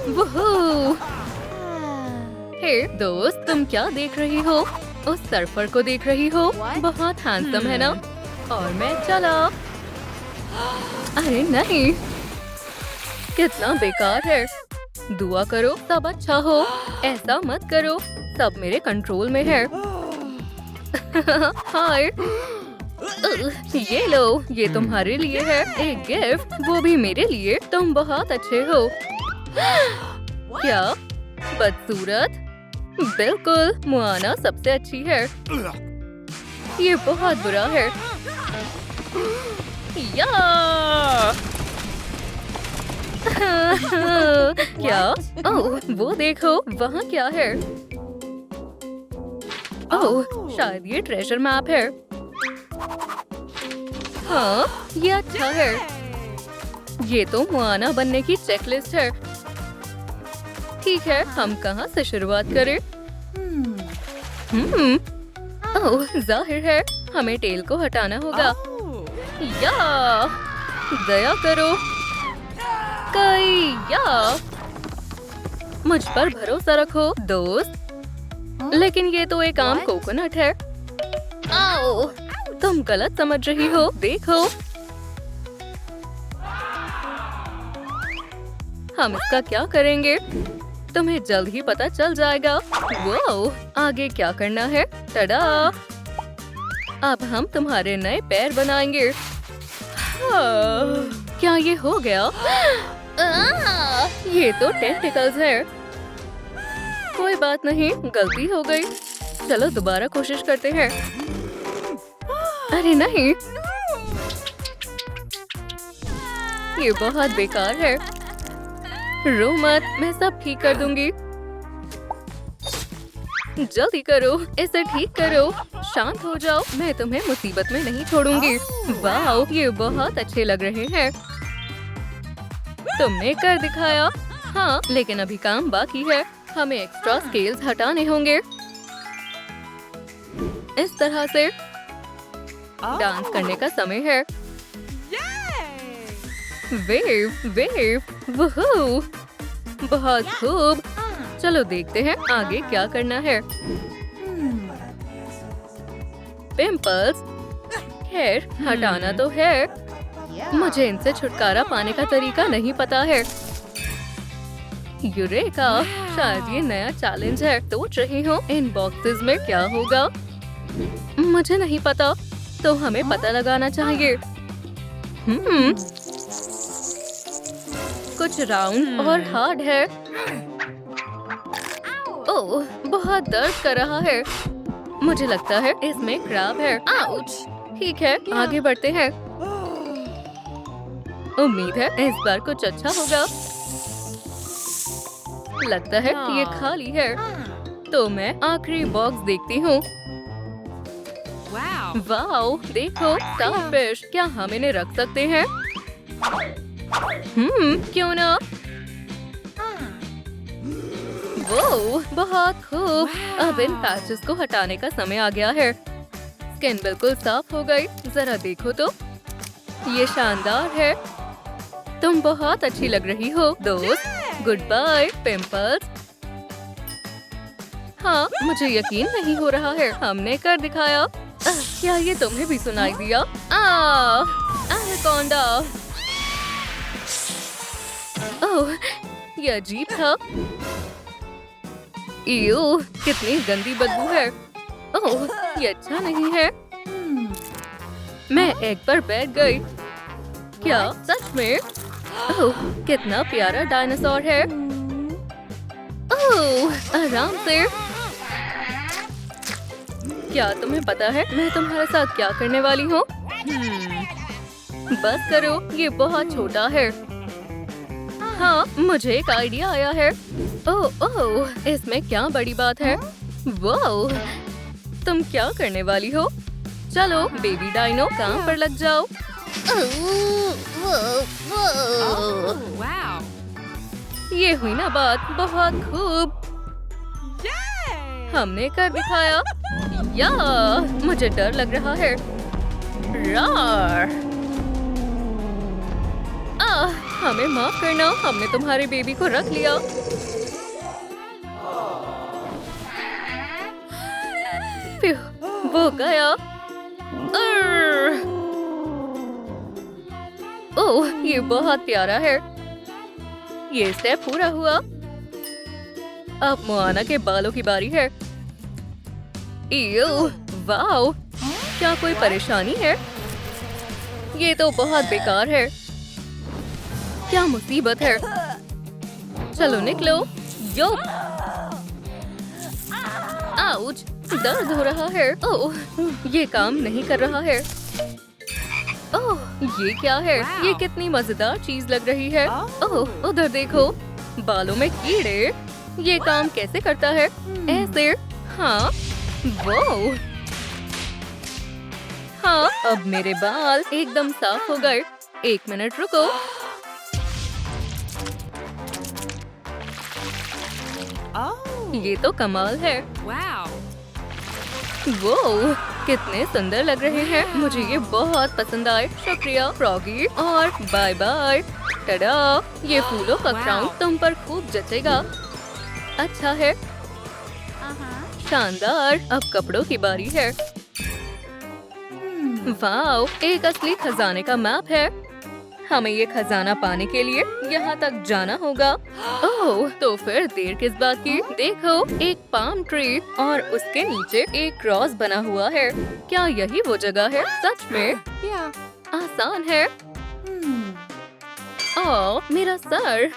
वूहू! हे दोस्त, तुम क्या देख रही हो? उस सर्फर को देख रही हो? बहुत हैंडसम है ना? और मैं चला। अरे नहीं, कितना बेकार है। दुआ करो सब अच्छा हो। ऐसा मत करो, सब मेरे कंट्रोल में है। हाय, ये लो, ये तुम्हारे लिए है एक गिफ्ट, वो भी मेरे लिए। तुम बहुत अच्छे हो। क्या? बदसूरत? बिल्कुल, मुआना सबसे अच्छी है। ये बहुत बुरा है। या! क्या? ओह, वो देखो, वहाँ क्या है? ओह, शायद ये ट्रेजर मैप है। हाँ, ये अच्छा है। ये तो मुआना बनने की चेकलिस्ट है। ठीक है, हम कहाँ से शुरुआत करें? ओह, जाहिर है हमें टेल को हटाना होगा। या! दया करो। या! मुझ पर भरोसा रखो दोस्त। लेकिन ये तो एक आम कोकोनट है। आओ, तुम गलत समझ रही हो। देखो, हम इसका क्या करेंगे? तुम्हें जल्द ही पता चल जाएगा। वाओ, आगे क्या करना है? टडा! अब हम तुम्हारे नए पैर बनाएंगे। क्या ये हो गया? ये तो टेंटिकल्स है। कोई बात नहीं, गलती हो गई। चलो दोबारा कोशिश करते हैं। अरे नहीं, ये बहुत बेकार है। रो मत, मैं सब ठीक कर दूंगी। जल्दी करो, इसे ठीक करो। शांत हो जाओ, मैं तुम्हें मुसीबत में नहीं छोड़ूंगी। वाओ, ये बहुत अच्छे लग रहे हैं। तुमने कर दिखाया। हाँ, लेकिन अभी काम बाकी है। हमें एक्स्ट्रा स्केल्स हटाने होंगे। इस तरह से डांस करने का समय है। Wave wave, वूहू! बहुत खूब। चलो देखते हैं आगे क्या करना है। पिंपल्स? खैर, हटाना तो है। मुझे इनसे छुटकारा पाने का तरीका नहीं पता है। यूरेका! शायद ये नया चैलेंज है। सोच रही हूँ इन बॉक्सेस में क्या होगा। मुझे नहीं पता, तो हमें पता लगाना चाहिए। कुछ राउंड और हार्ड है। ओह, बहुत दर्द कर रहा है। मुझे लगता है इसमें क्रैब है। आउच! ठीक है, आगे बढ़ते हैं। उम्मीद है इस बार कुछ अच्छा होगा। लगता है ये खाली है, तो मैं आखिरी बॉक्स देखती हूँ। वाओ, देखो, स्टारफिश। क्या हम इन्हें रख सकते हैं? क्यों ना? वो बहुत खूब। अब इन पैचेस को हटाने का समय आ गया है। स्किन बिल्कुल साफ हो गई। जरा देखो तो, ये शानदार है। तुम बहुत अच्छी लग रही हो दोस्त। Good bye pimples. हाँ, मुझे यकीन नहीं हो रहा है, हमने कर दिखाया। क्या ये तुम्हें भी सुनाई दिया? एनाकोंडा! ओह, ये अजीब था। इयो, कितनी गंदी बदबू है। ओह, ये अच्छा नहीं है। मैं एग पर बैठ गई। क्या सच में? ओह, कितना प्यारा डायनासोर है। ओह, आराम से। क्या तुम्हें पता है मैं तुम्हारे साथ क्या करने वाली हूँ? बस करो, ये बहुत छोटा है। हाँ, मुझे एक आइडिया आया है। ओह ओह, इसमें क्या बड़ी बात है। वाओ, तुम क्या करने वाली हो? चलो बेबी डाइनो, काम पर लग जाओ। ये हुई ना बात, बहुत खूब। हमने कर दिखाया। या, मुझे डर लग रहा है। रार! हमें माफ करना, हमने तुम्हारे बेबी को रख लिया। फिर वो गया। ओह, ये बहुत प्यारा है। ये स्टेप पूरा हुआ। अब मोआना के बालों की बारी है। इयो, वाओ, क्या कोई परेशानी है? ये तो बहुत बेकार है। क्या मुसीबत है? चलो निकलो। यो, आउच, दर्द हो रहा है। ओह, ये काम नहीं कर रहा है। ओह, ये क्या है? ये कितनी मजेदार चीज लग रही है। ओह, उधर देखो, बालों में कीड़े। ये काम कैसे करता है? ऐसे। हाँ, वो। हाँ, अब मेरे बाल एकदम साफ हो गए। 1 मिनट रुको। ये तो कमाल है। वो कितने सुंदर लग रहे हैं। मुझे ये बहुत पसंद आए। शुक्रिया फ्रॉगी, और बाय बाय। टडा, ये फूलों का क्राउन तुम पर खूब जचेगा। अच्छा है। शानदार। अब कपड़ों की बारी है। वाओ, एक असली खजाने का मैप है। हमें ये खजाना पाने के लिए यहाँ तक जाना होगा। ओह, तो फिर देर किस बात की? देखो, एक पाम ट्री और उसके नीचे एक क्रॉस बना हुआ है। क्या यही वो जगह है? सच में? आसान है। ओह, मेरा सर।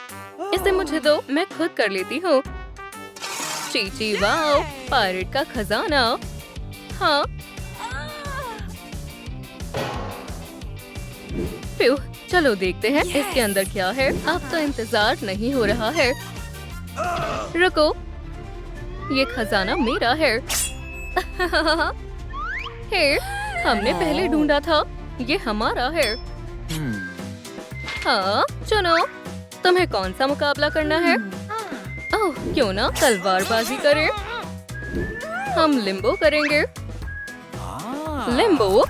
इसे मुझे दो, मैं खुद कर लेती हूँ। चीची, वाओ, पायरेट का खजाना। हाँ। प्यू, चलो देखते हैं इसके अंदर क्या है। अब तो इंतजार नहीं हो रहा है। रुको, ये खजाना मेरा है। हे, हमने पहले ढूंढा था। ये हमारा है। हाँ, चुनो, तुम्हें कौन सा मुकाबला करना है? ओह, क्यों ना तलवारबाजी करें? हम लिम्बो करेंगे। लिम्बो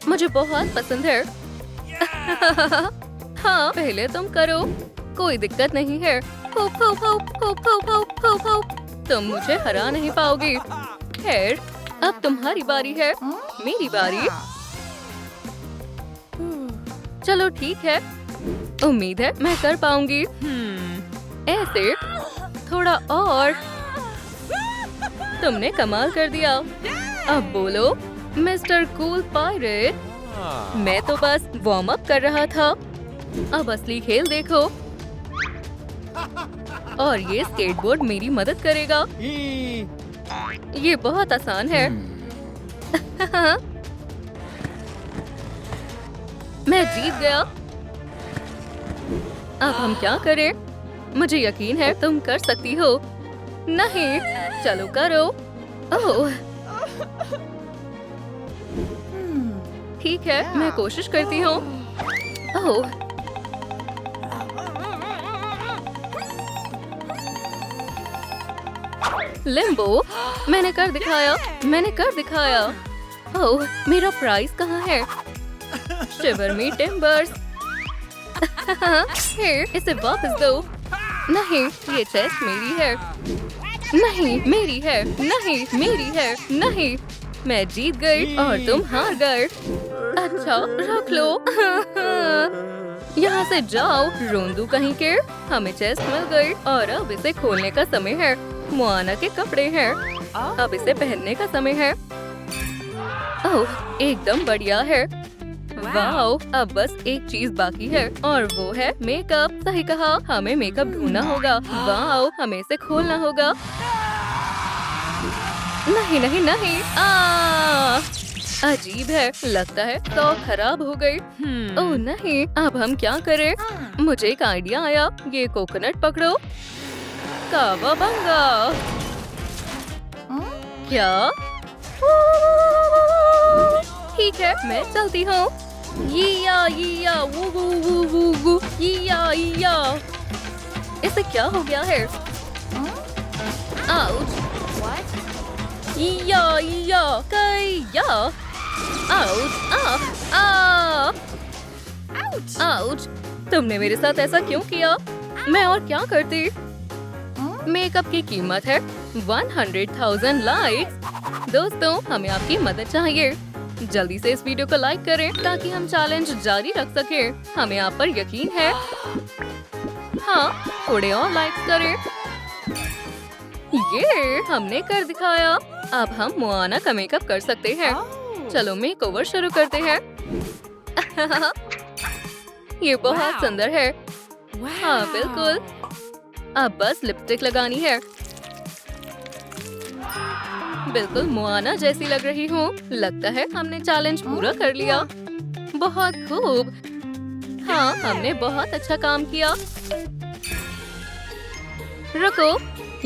मुझे बहुत पसंद है। हाँ, पहले तुम करो, कोई दिक्कत नहीं है। तुम मुझे हरा नहीं पाओगी। खैर, अब तुम्हारी बारी है। मेरी बारी। चलो ठीक है, उम्मीद है मैं कर पाऊंगी। ऐसे, थोड़ा और। तुमने कमाल कर दिया। अब बोलो, मिस्टर कूल पायरेट। मैं तो बस वार्म अप कर रहा था। अब असली खेल देखो। और ये स्केटबोर्ड मेरी मदद करेगा। ये बहुत आसान है। मैं जीत गया। अब हम क्या करें? मुझे यकीन है तुम कर सकती हो। नहीं, चलो करो। ओह, ठीक है, मैं कोशिश करती हूँ। ओह, लिम्बो, मैंने कर दिखाया। ओह, मेरा प्राइज कहाँ है? शिवर मी टिम्बर्स। इसे वापस दो। नहीं, ये चेस्ट मेरी है। नहीं, मेरी है। नहीं, मेरी है। नहीं, मैं जीत गई और तुम हार गए। अच्छा, रख लो। यहाँ से जाओ, रोंदू कहीं के। हमें चेस्ट मिल गई और अब इसे खोलने का समय है। मोआना के कपड़े हैं। अब इसे पहनने का समय है। ओह, एकदम बढ़िया है। वाओ, अब बस एक चीज बाकी है और वो है मेकअप। सही कहा, हमें मेकअप ढूंढना होगा। वाओ, हमें इसे खोलना होगा। नहीं नहीं नहीं, अजीब है, लगता है तो खराब हो गई। ओह नहीं, अब हम क्या करें? मुझे एक आइडिया आया। ये कोकोनट पकड़ो। कावाबंगा। क्या? ठीक है, मैं चलती हूँ। यीया वू वू वू वू वू, यीया। इसे क्या हो गया है? आउच। यीया कया। आउच। आउच। तुमने मेरे साथ ऐसा क्यों किया? मैं और क्या करती? मेकअप की कीमत है 100,000 लाइक्स। दोस्तों, हमें आपकी मदद चाहिए। जल्दी से इस वीडियो को लाइक करें ताकि हम चैलेंज जारी रख सकें। हमें आप पर यकीन है। हाँ, थोड़े और लाइक्स करें। ये हमने कर दिखाया। अब हम मोआना का मेकअप कर सकते हैं। चलो मेकओवर शुरू करते हैं। ये बहुत सुंदर है। हाँ बिल्कुल। अब बस लिपस्टिक लगानी है। बिल्कुल मोआना जैसी लग रही हूँ। लगता है हमने चैलेंज पूरा कर लिया। बहुत खूब। हाँ, हमने बहुत अच्छा काम किया। रुको,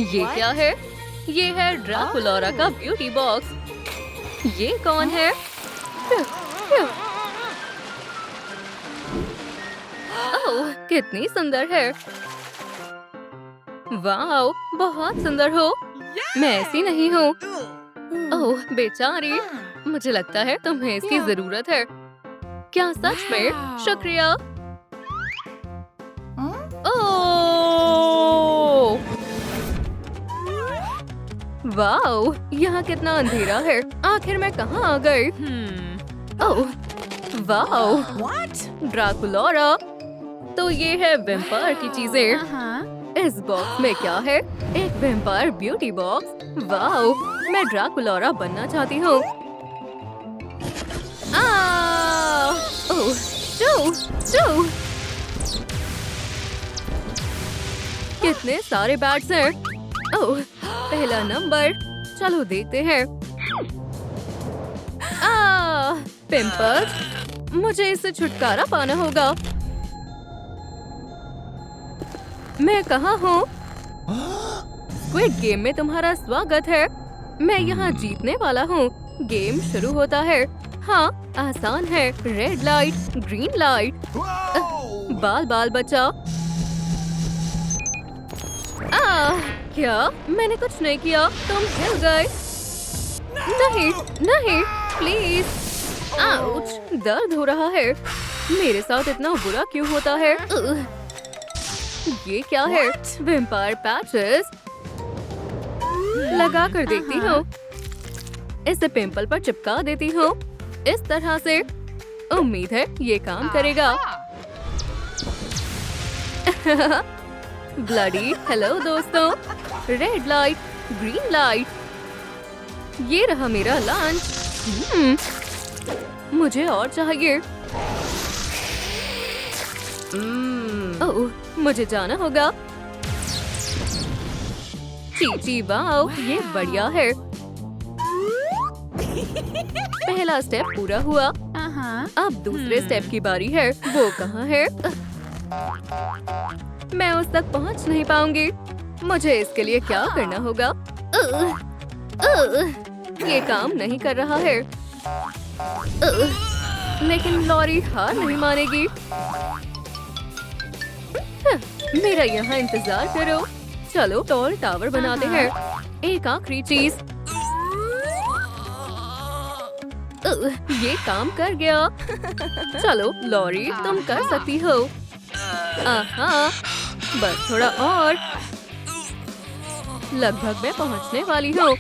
ये क्या है? ये है ड्राकुलोरा का ब्यूटी बॉक्स। ये कौन है? ओह, कितनी सुंदर है। वाओ, बहुत सुंदर हो। मैं ऐसी नहीं हूँ। ओह बेचारी, मुझे लगता है तुम्हें इसकी जरूरत है। क्या सच में? शुक्रिया। ओह वाओ, यहाँ कितना अंधेरा है। आखिर मैं कहाँ आ गई? Oh wow, Draculaura. तो ये है वैम्पायर की चीजें। इस बॉक्स में क्या है? एक वैम्पायर ब्यूटी बॉक्स। वाओ, मैं ड्राकुलोरा बनना चाहती हूँ। ओह, चो। कितने सारे बैट्स हैं। ओह, पहला नंबर। चलो देखते हैं। पिंपल्स, मुझे इससे छुटकारा पाना होगा। मैं कहाँ हूँ? स्क्विड गेम में तुम्हारा स्वागत है। मैं यहाँ जीतने वाला हूँ। गेम शुरू होता है। हाँ, आसान है। Red light, green light. बाल बचा। क्या? मैंने कुछ नहीं किया। तुम हिल गए। नहीं, प्लीज। आउच, दर्द हो रहा है। मेरे साथ इतना बुरा क्यों होता है? ये क्या है? Vampire patches. लगा कर देखती हूँ। इसे पिंपल पर चिपका देती हूँ। इस तरह से। उम्मीद है ये काम करेगा। ब्लडी हेलो दोस्तों। Red light, green light. ये रहा मेरा लंच। मुझे और चाहिए। ओह, मुझे जाना होगा। चीची वाओ, ये बढ़िया है। पहला स्टेप पूरा हुआ। अब दूसरे स्टेप की बारी है। वो कहाँ है? मैं उस तक पहुँच नहीं पाऊंगी। मुझे इसके लिए क्या करना होगा? ये काम नहीं कर रहा है। लेकिन लॉरी हार नहीं मानेगी। मेरा यहाँ इंतजार करो। चलो टॉल टावर बनाते हैं। एक आखिरी चीज। ये काम कर गया। चलो लॉरी, तुम कर सकती हो। बस थोड़ा और। लगभग मैं पहुंचने वाली हूँ।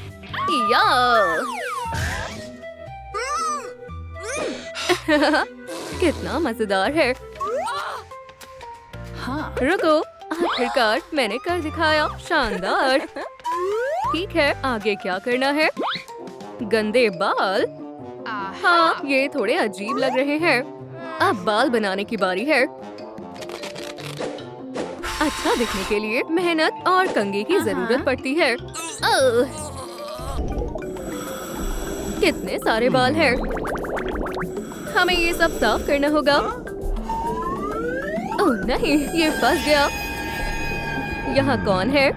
या कितना मजेदार है। हाँ, रुको, आखिरकार मैंने कर दिखाया। शानदार। ठीक है, आगे क्या करना है? गंदे बाल। हाँ, ये थोड़े अजीब लग रहे हैं। अब बाल बनाने की बारी है। अच्छा दिखने के लिए मेहनत और कंघी की जरूरत पड़ती है। कितने सारे बाल हैं। हमें ये सब साफ करना होगा। ओह नहीं, ये फंस गया। यहाँ कौन है?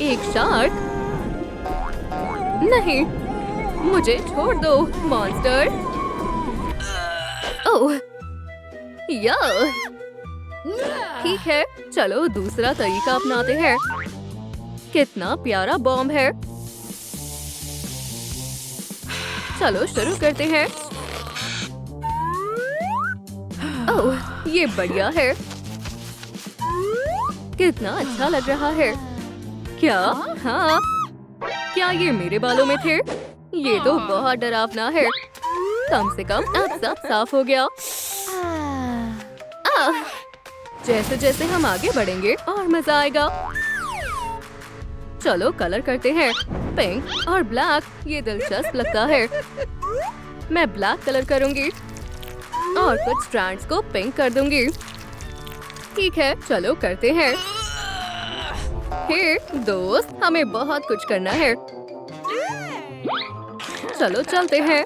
एक शार्क। नहीं, मुझे छोड़ दो मॉन्स्टर। ओह यार, ठीक है, चलो दूसरा तरीका अपनाते हैं। कितना प्यारा बॉम्ब है। चलो शुरू करते हैं। ओह, ये बढ़िया है। कितना अच्छा लग रहा है। क्या? हाँ, क्या ये मेरे बालों में थे? ये तो बहुत डरावना है। कम से कम अब सब साफ हो गया। जैसे जैसे हम आगे बढ़ेंगे और मजा आएगा। चलो कलर करते हैं। पिंक और ब्लैक, ये दिलचस्प लगता है। मैं ब्लैक कलर करूंगी और कुछ स्ट्रैंड्स को पिंक कर दूंगी। ठीक है, चलो करते हैं। हे दोस्त, हमें बहुत कुछ करना है। चलो चलते हैं।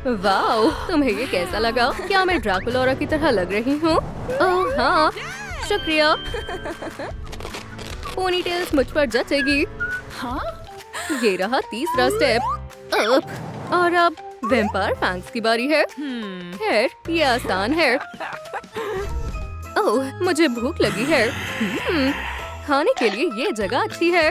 वाओ, तुम्हें ये कैसा लगा? क्या मैं ड्रैकुला की तरह लग रही हूँ? ओह हाँ, शुक्रिया। पोनीटेल्स मुझ पर जचेगी। हाँ? ये रहा तीसरा स्टेप। अप, और अब वैम्पायर फैंग्स की बारी है। खैर, ये आसान है। ओह, मुझे भूख लगी है। खाने के लिए ये जगह अच्छी है।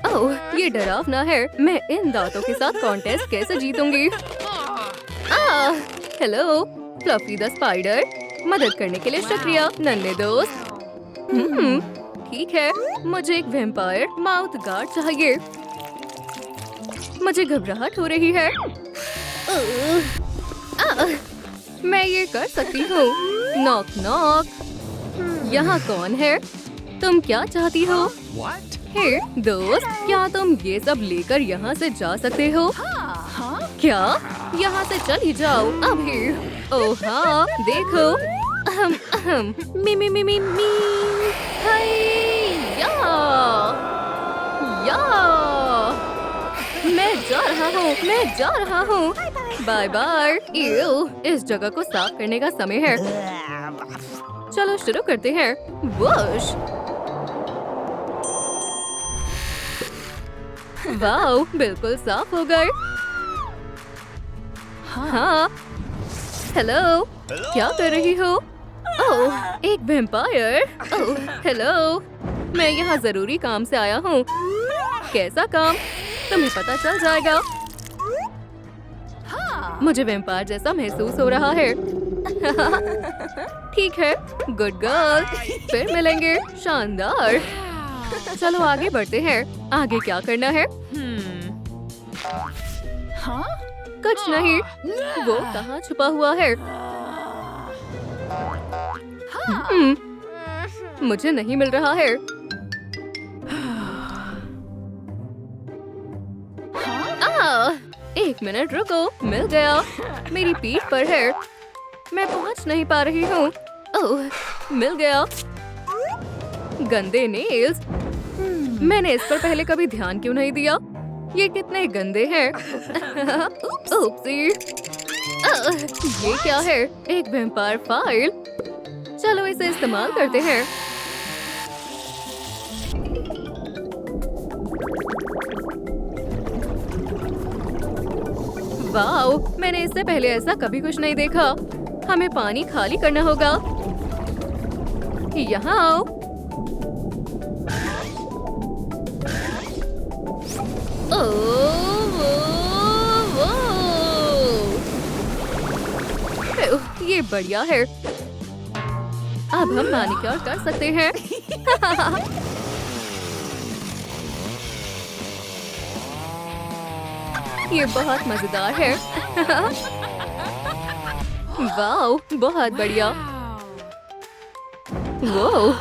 ओह, ये डरावना है। मैं इन दांतों के साथ कॉन्टेस्ट कैसे जीतूंगी? Hello, Fluffy the spider. मदद करने के लिए शुक्रिया, नन्हे दोस्त। ठीक है, मुझे एक वैम्पायर माउथ गार्ड चाहिए। मुझे घबराहट हो रही है। मैं ये कर सकती हूँ। Knock knock. यहाँ कौन है? तुम क्या चाहती हो? हे दोस्त, क्या तुम ये सब लेकर यहाँ से जा सकते हो? क्या? यहाँ से चली जाओ अभी। ओह हाँ, देखो। मी मी मी मी मी। या। मैं जा रहा हूँ। Bye bye. इस जगह को साफ करने का समय है। चलो शुरू करते हैं। वॉश। वाओ, बिल्कुल साफ हो गए। हाँ। हेलो, क्या कर रही हो? ओह, एक वैम्पायर। ओह, हेलो। मैं यहाँ जरूरी काम से आया हूँ। कैसा काम? तुम्हें पता चल जाएगा। मुझे वैम्पायर जैसा महसूस हो रहा है। ठीक है, गुड गर्ल। फिर मिलेंगे। शानदार। चलो आगे बढ़ते हैं। आगे क्या करना है? कुछ नहीं। वो कहाँ छुपा हुआ है? मुझे नहीं मिल रहा है। एक मिनट रुको, मिल गया। मेरी पीठ पर है। मैं पहुंच नहीं पा रही हूँ। ओह, मिल गया। गंदे नेल्स। मैंने इस पर पहले कभी ध्यान क्यों नहीं दिया? ये कितने गंदे हैं। ओप्सी। ये क्या है? एक वैम्पायर फाइल। चलो इसे इस्तेमाल करते हैं। वाओ, मैंने इससे पहले ऐसा कभी कुछ नहीं देखा। हमें पानी खाली करना होगा। यहाँ आओ। ये बढ़िया है। अब हम मैनिक्योर कर सकते हैं। ये बहुत मजेदार है। वाओ, बहुत बढ़िया। वो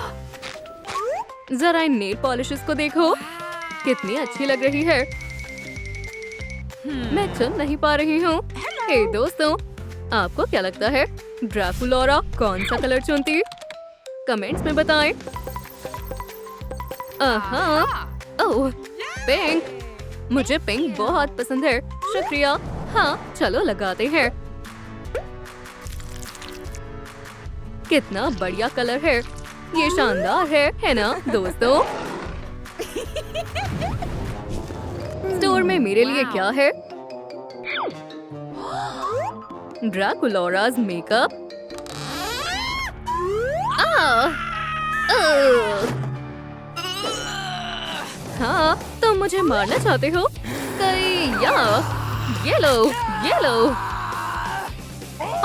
जरा इन नेल पॉलिशेस को देखो, कितनी अच्छी लग रही है। मैं चुन नहीं पा रही हूँ। हे दोस्तों, आपको क्या लगता है? ड्रैकुला कौन सा कलर चुनती? कमेंट्स में बताएं। ओह, पिंक। मुझे पिंक बहुत पसंद है। शुक्रिया। हाँ, चलो लगाते हैं। कितना बढ़िया कलर है। ये शानदार है ना दोस्तों? स्टोर में मेरे लिए क्या है? ड्रैकुला's मेकअप। हाँ, तुम मुझे मारना चाहते हो? कई या ये लो, ये लो।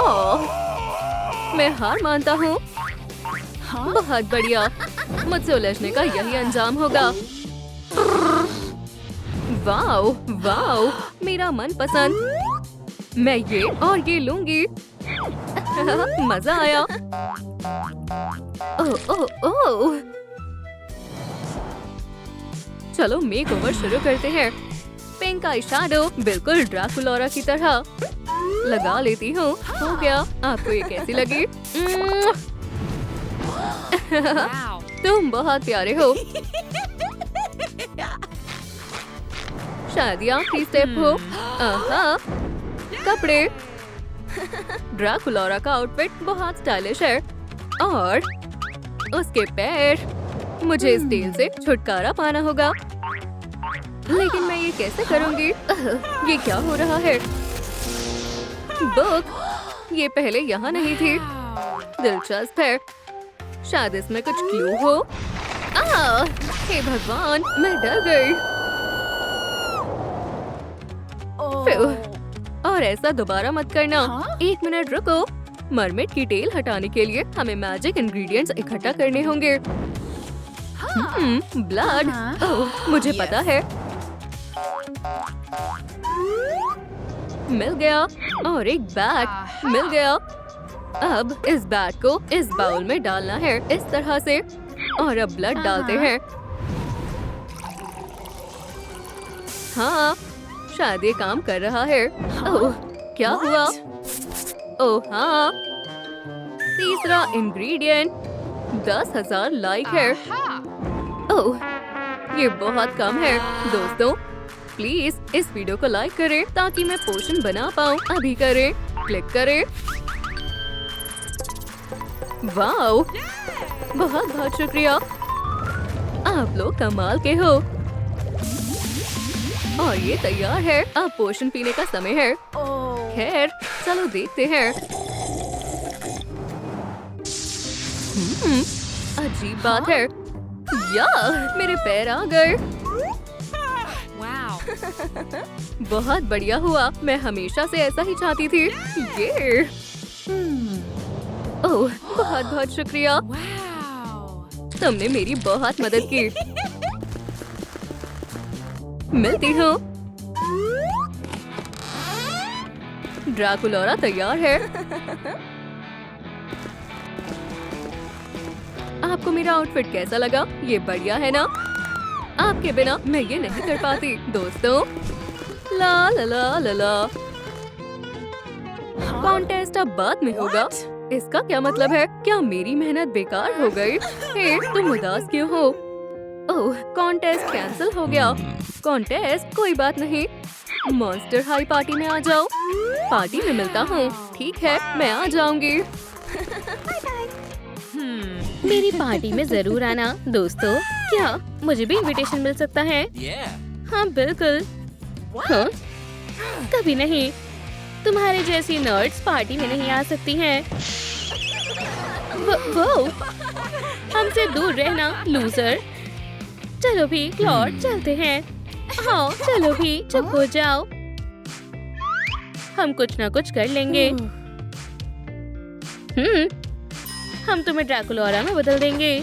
ओह, मैं हार मानता हूँ। बहुत बढ़िया, मुझसे उलझने का यही अंजाम होगा। वाओ, वाओ, मेरा मनपसंद। मैं ये और ये लूंगी। मजा आया। ओह ओह ओह। चलो मेक ओवर शुरू करते हैं। पिंक आई शैडो बिल्कुल ड्रैकुलोरा की तरह लगा लेती हूँ। हो गया। आपको ये कैसी लगी? तुम बहुत प्यारे हो। शायद ये आखिरी स्टेप हो। आहा, कपड़े। ड्रैकुलोरा का आउटफिट बहुत स्टाइलिश है और उसके पैर। मुझे इस तेल से छुटकारा पाना होगा। लेकिन मैं ये कैसे करूंगी? ये क्या हो रहा है? बुक, ये पहले यहाँ नहीं थी। दिलचस्प है। शायद इसमें कुछ क्लू हो। हे भगवान, मैं डर गई। और ऐसा दोबारा मत करना। एक मिनट रुको। मरमेड की टेल हटाने के लिए हमें मैजिक इंग्रेडिएंट्स इकट्ठा करने होंगे। ब्लड। ओह, मुझे पता है। मिल गया। और एक बैग मिल गया। अब इस बैग को इस बाउल में डालना है इस तरह से। और अब ब्लड डालते हैं। हाँ, शायद ये काम कर रहा है। ओह, क्या हुआ? ओह हाँ, तीसरा इंग्रेडिएंट 10,000 लाइक है। ओह, ये बहुत कम है। दोस्तों, प्लीज इस वीडियो को लाइक करें ताकि मैं पोशन बना पाऊँ। अभी करें, क्लिक करें। वाओ, बहुत बहुत शुक्रिया। आप लोग कमाल के हो। और ये तैयार है। अब पोशन पीने का समय है। खैर, चलो देखते हैं। अजीब बात है। या मेरे पैर आ गए। बहुत बढ़िया हुआ। मैं हमेशा से ऐसा ही चाहती थी। ये ओह, बहुत बहुत शुक्रिया। तुमने मेरी बहुत मदद की। मिलती हूँ। ड्रैकुलोरा तैयार है। आपको मेरा आउटफिट कैसा लगा? ये बढ़िया है ना? आपके बिना मैं ये नहीं कर पाती। दोस्तों, ला ला ला ला ला। कॉन्टेस्ट अब बाद में होगा। इसका क्या मतलब है? क्या मेरी मेहनत बेकार हो गई? हे, तुम उदास क्यों हो? ओह, कॉन्टेस्ट कैंसिल हो गया। कॉन्टेस्ट कोई बात नहीं। मॉन्स्टर हाई पार्टी में आ जाओ। पार्टी में मिलता हूँ। ठीक है, मैं आ जाऊंगी। मेरी पार्टी में जरूर आना दोस्तों। क्या मुझे भी इनविटेशन मिल सकता है? हाँ बिल्कुल। हाँ? कभी नहीं। तुम्हारे जैसी नर्ड्स पार्टी में नहीं आ सकती हैं। वो हमसे दूर रहना लूजर। चलो भी क्लॉड, चलते हैं। हाँ चलो भी, चुप हो जाओ। हम कुछ ना कुछ कर लेंगे। हम तुम्हें ड्रैकुलोरा में बदल देंगे।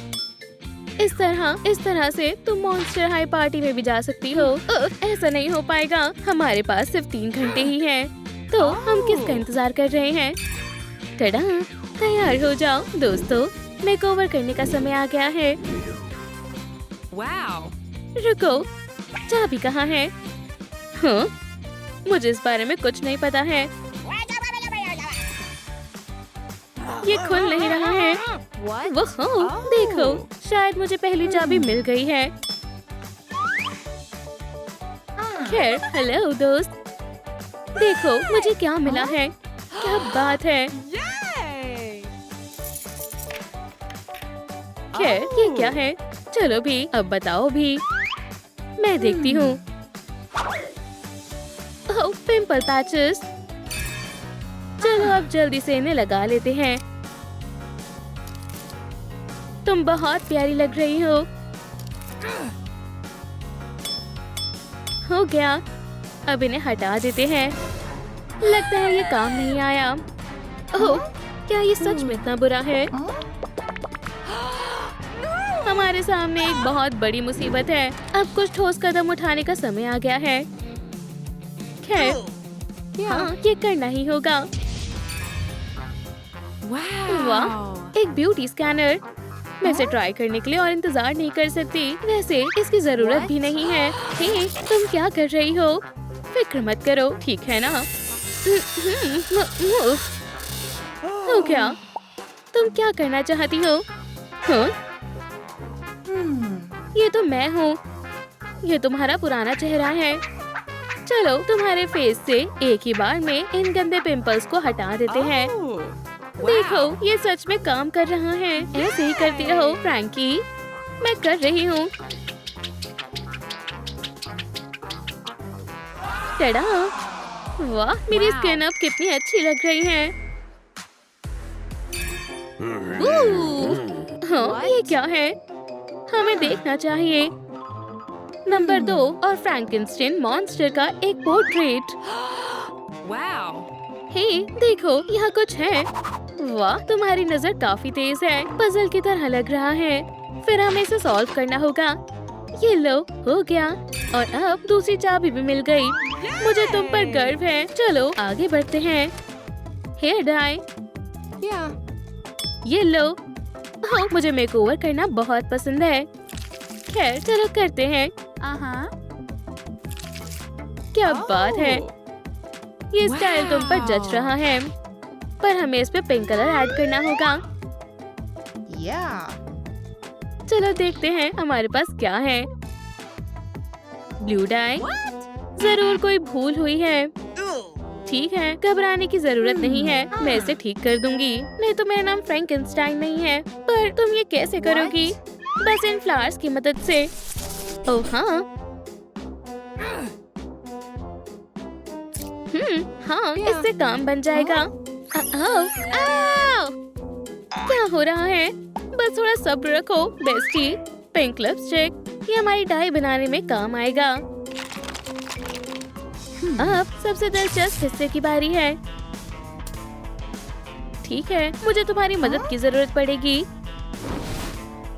इस तरह से तुम मॉन्स्टर हाई पार्टी में भी जा सकती हो। ऐसा नहीं हो पाएगा। हमारे पास सिर्फ 3 घंटे ही हैं। तो हम किसका इंतजार कर रहे हैं? टडा, तैयार हो जाओ दोस्तों। मेकओवर करने का समय आ गया है। रुको, चाबी कहाँ है? हाँ, मुझे इस बारे में कुछ नहीं पता है। ये खुल नहीं रहा है। वो देखो, शायद मुझे पहली चाबी मिल गई है। खैर, हेलो दोस्त। देखो मुझे क्या मिला है। क्या बात है। खैर, ये क्या है? चलो भी, अब बताओ भी। मैं देखती हूँ। ओह, पिंपल पैचेस। चलो अब जल्दी से इन्हें लगा लेते हैं। तुम बहुत प्यारी लग रही हो। हो गया। अब इन्हें हटा देते हैं। लगता है ये काम नहीं आया। ओह, क्या ये सच में इतना बुरा है? हमारे सामने एक बहुत बड़ी मुसीबत है। अब कुछ ठोस कदम उठाने का समय आ गया है। खैर, हाँ, ये करना ही होगा। वाह, एक ब्यूटी स्कैनर। मैं इसे ट्राई करने के लिए और इंतजार नहीं कर सकती। वैसे इसकी जरूरत भी नहीं है। हे, तुम क्या कर रही हो? फिक्र मत करो, ठीक है ना? हो क्या? तुम क्या करना चाहती हो? हाँ? ये तो मैं हूँ। ये तुम्हारा पुराना चेहरा है। चलो तुम्हारे फेस से एक ही बार में इन गंदे पिंपल्स को हटा देते हैं। देखो, ये सच में काम कर रहा है। ऐसे ही करती रहो फ्रैंकी। मैं कर रही हूँ। टडा! वाह, मेरी स्किन अब कितनी अच्छी लग रही है। हाँ, ये क्या है? हमें देखना चाहिए। नंबर 2 और फ्रैंकेनस्टाइन मॉन्स्टर का एक पोर्ट्रेट। हे, देखो, यहाँ कुछ है। वाह, तुम्हारी नजर काफी तेज है। पजल की तरह लग रहा है। फिर हमें इसे सॉल्व करना होगा। ये लो, हो गया। और अब दूसरी चाबी भी मिल गई। मुझे तुम पर गर्व है। चलो आगे बढ़ते हैं। Hair dye. ये लो। हाँ, मुझे मेकओवर करना बहुत पसंद है। खैर, चलो करते हैं। क्या बात है। ये स्टाइल तुम पर जच रहा है, पर हमें इस पे पिंक कलर ऐड करना होगा। चलो देखते हैं हमारे पास क्या है। Blue die. जरूर कोई भूल हुई है। ठीक है, घबराने की जरूरत नहीं है। मैं इसे ठीक कर दूंगी। नहीं तो मेरा नाम फ्रैंकेनस्टाइन नहीं है। पर तुम ये कैसे करोगी? बस इन फ्लावर्स की मदद से। ओह हाँ। हाँ, इससे काम बन जाएगा। क्या हो रहा है? बस थोड़ा सब्र रखो बेस्टी। पिंक लिपस्टिक, ये हमारी डाई बनाने में काम आएगा। अब सबसे दिलचस्प हिस्से की बारी है। ठीक है, मुझे तुम्हारी मदद की जरूरत पड़ेगी।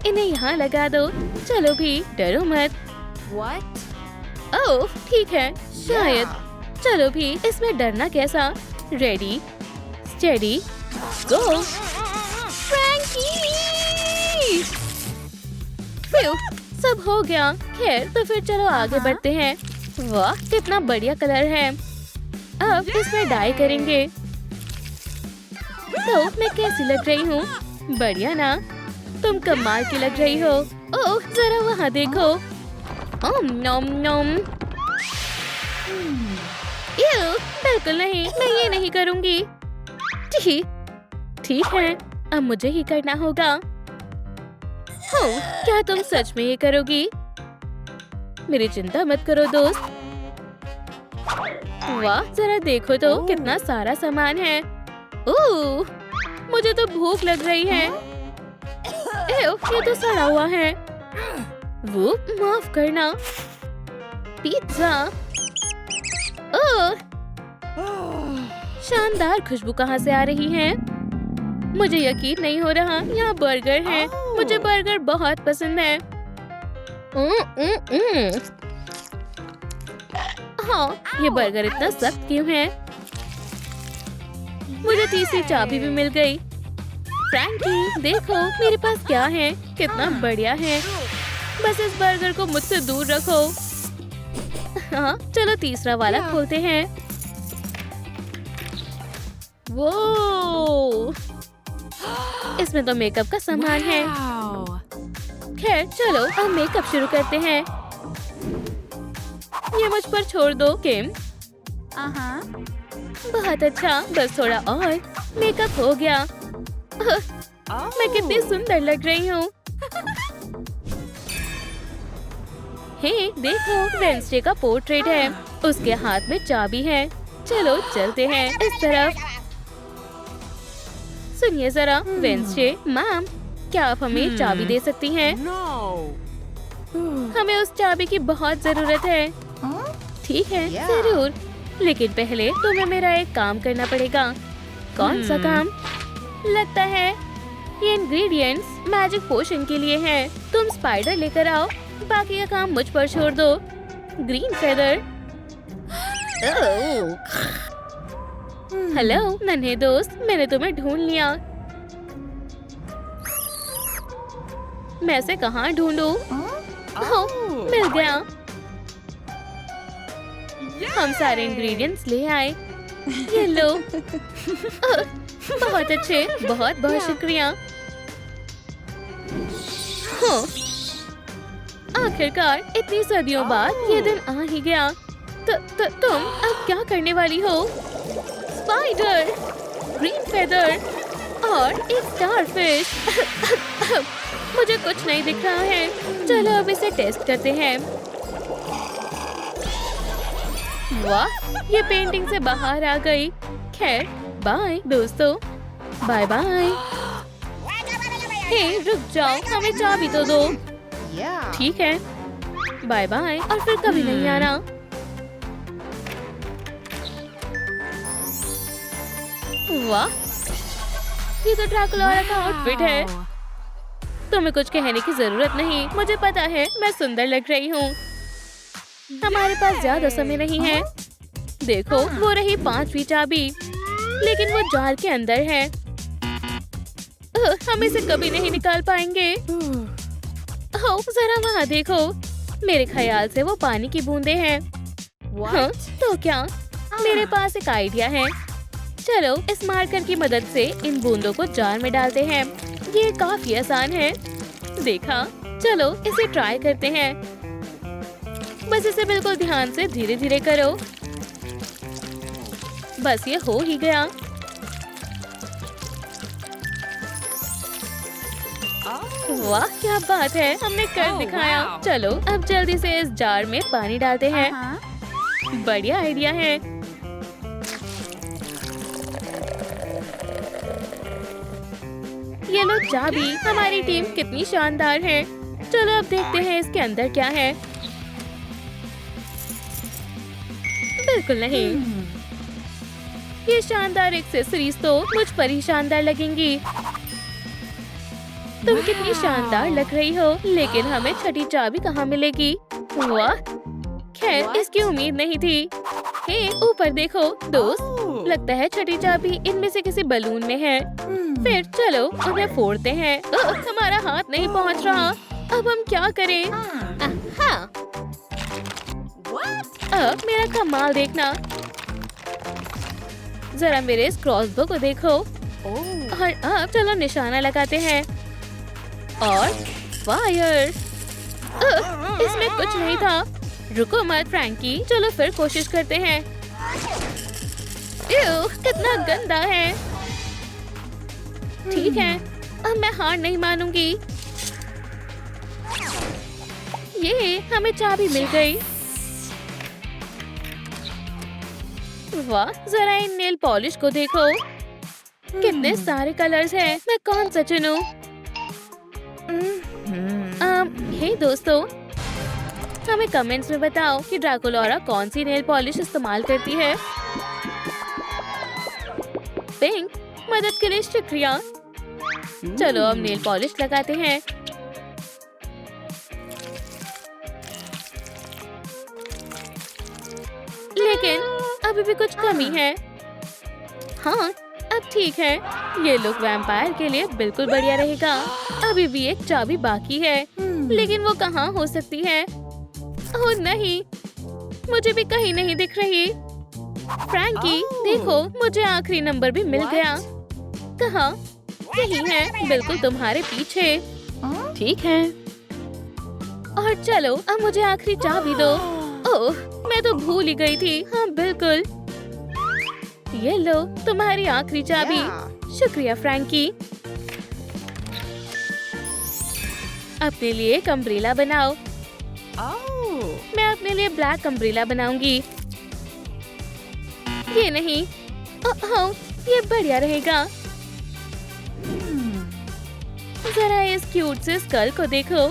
इन्हें यहाँ लगा दो। चलो भी, डरो मत। ओह, ठीक है, शायद। चलो भी, इसमें डरना कैसा? रेडी, स्टेडी, गो। फ्रैंकी! सब हो गया। खैर, तो फिर चलो आगे बढ़ते हैं। वाह, कितना बढ़िया कलर है। अब इसमें डाई करेंगे। तो मैं कैसी लग रही हूँ? बढ़िया ना? तुम कमाल की लग रही हो। ओह, जरा वहाँ देखो। नोम नोम। बिल्कुल नहीं, मैं ये नहीं करूँगी। ठीक है, अब मुझे ही करना होगा। क्या तुम सच में ये करोगी? मेरी चिंता मत करो दोस्त। वाह, जरा देखो तो कितना सारा सामान है। ओह, मुझे तो भूख लग रही है। ये तो सड़ा हुआ है। वो माफ करना। पिज्जा। ओह, शानदार खुशबू कहाँ से आ रही है? मुझे यकीन नहीं हो रहा। यहाँ बर्गर है। मुझे बर्गर बहुत पसंद है। हाँ, ये बर्गर इतना सख्त क्यों है? मुझे तीसरी चाबी भी मिल गई। फ्रैंकी, देखो मेरे पास क्या है। कितना बढ़िया है। बस इस बर्गर को मुझसे दूर रखो। हाँ, चलो तीसरा वाला खोलते हैं। वो, इसमें तो मेकअप का सामान है। खैर, चलो अब मेकअप शुरू करते हैं। ये मुझ पर छोड़ दो किम। बहुत अच्छा, बस थोड़ा और। मेकअप हो गया। मैं कितनी सुंदर लग रही हूँ। हे, देखो, वेंसडे का पोर्ट्रेट है। उसके हाथ में चाबी है। चलो चलते हैं इस तरफ। सुनिए जरा, वेंसडे मैम, क्या आप हमें चाबी दे सकती हैं? हमें उस चाबी की बहुत जरूरत है। ठीक है, Yeah. जरूर। लेकिन पहले तुम्हें मेरा एक काम करना पड़ेगा। कौन सा काम? लगता है ये इंग्रेडिएंट्स मैजिक पोशन के लिए हैं। तुम स्पाइडर लेकर आओ, बाकी का काम मुझ पर छोड़ दो। Green feather. हेलो नन्हे दोस्त, मैंने तुम्हें ढूंढ लिया। मैं इसे कहाँ ढूंढूं? ओह, मिल गया। हम सारे इंग्रेडिएंट्स ले आए। ये लो। बहुत अच्छे, बहुत बहुत शुक्रिया। हाँ, आखिरकार इतनी सदियों बाद ये दिन आ ही गया। तुम अब क्या करने वाली हो? स्पाइडर, ग्रीन फेदर और एक स्टारफिश। मुझे कुछ नहीं दिख रहा है। चलो अब इसे टेस्ट करते हैं। वाह, ये पेंटिंग से बाहर आ गई। खैर, बाय दोस्तों, बाय बाय। हे, रुक जाओ, हमें चाबी तो दो। Yeah. ठीक है, बाय बाय और फिर कभी नहीं आना। वाह, ये तो ड्रैकुला का आउटफिट है। तुम्हें कुछ कहने की जरूरत नहीं, मुझे पता है मैं सुंदर लग रही हूँ। हमारे पास ज्यादा समय नहीं है। देखो, वो रही 5वीं चाबी, लेकिन वो जार के अंदर है। हम इसे कभी नहीं निकाल पाएंगे। ओह, जरा वहाँ देखो। मेरे ख्याल से वो पानी की बूंदें हैं। हाँ, तो क्या? मेरे पास एक आइडिया है। चलो, इस मार्कर की मदद से इन बूंदों को जार में डालते हैं। ये काफी आसान है। देखा? चलो, इसे ट्राई करते हैं। बस इसे बिल्कुल ध्यान से धीरे धीरे करो। बस ये हो ही गया। वाह, क्या बात है, हमने कर दिखाया। चलो, अब जल्दी से इस जार में पानी डालते हैं। बढ़िया आइडिया है। ये लो चाबी। हमारी टीम कितनी शानदार है। चलो अब देखते हैं इसके अंदर क्या है। बिल्कुल नहीं। ये शानदार एक्सेसरीज तो मुझ पर ही शानदार लगेंगी। तुम कितनी शानदार लग रही हो, लेकिन हमें छठी चाबी कहाँ मिलेगी? वाह, खैर इसकी उम्मीद नहीं थी। हे, ऊपर देखो दोस्त, लगता है छठी चाबी इनमें से किसी बलून में है। फिर चलो उन्हें फोड़ते हैं। हमारा हाथ नहीं पहुंच रहा। अब हम क्या करें? अब मेरा कमाल देखना। जरा मेरे इस क्रॉसबो को देखो। और अब चलो निशाना लगाते हैं और फायर। इसमें कुछ नहीं था। रुको मत फ्रैंकी, चलो फिर कोशिश करते हैं। कितना गंदा है। ठीक है, अब मैं हार नहीं मानूंगी। ये हमें चाबी मिल गई। वाह, जरा इन नेल पॉलिश को देखो। कितने सारे कलर्स हैं। मैं कौन सा चुनूं? हे दोस्तों, हमें कमेंट्स में बताओ कि ड्रैकुला कौन सी नेल पॉलिश इस्तेमाल करती है। पिंक, मदद के लिए शुक्रिया। चलो अब नेल पॉलिश लगाते हैं। लेकिन अभी भी कुछ कमी है। हाँ, अब ठीक है। ये लुक वैम्पायर के लिए बिल्कुल बढ़िया रहेगा। अभी भी एक चाबी बाकी है, लेकिन वो कहाँ हो सकती है? ओह नहीं, मुझे भी कहीं नहीं दिख रही। फ्रैंकी, देखो, मुझे आखिरी नंबर भी मिल गया। कहाँ? यही है, बिल्कुल तुम्हारे पीछे। ठीक है। और चलो अब मुझे आखिरी चाबी दो। ओह, मैं तो भूल ही गई थी। हाँ बिल्कुल, ये लो तुम्हारी आखिरी चाबी। शुक्रिया फ्रैंकी। अपने लिए एक अम्ब्रेला बनाओ। मैं अपने लिए ब्लैक अम्ब्रेला बनाऊंगी। ये नहीं, ओह, ये बढ़िया रहेगा। जरा इस क्यूट से स्कल को देखो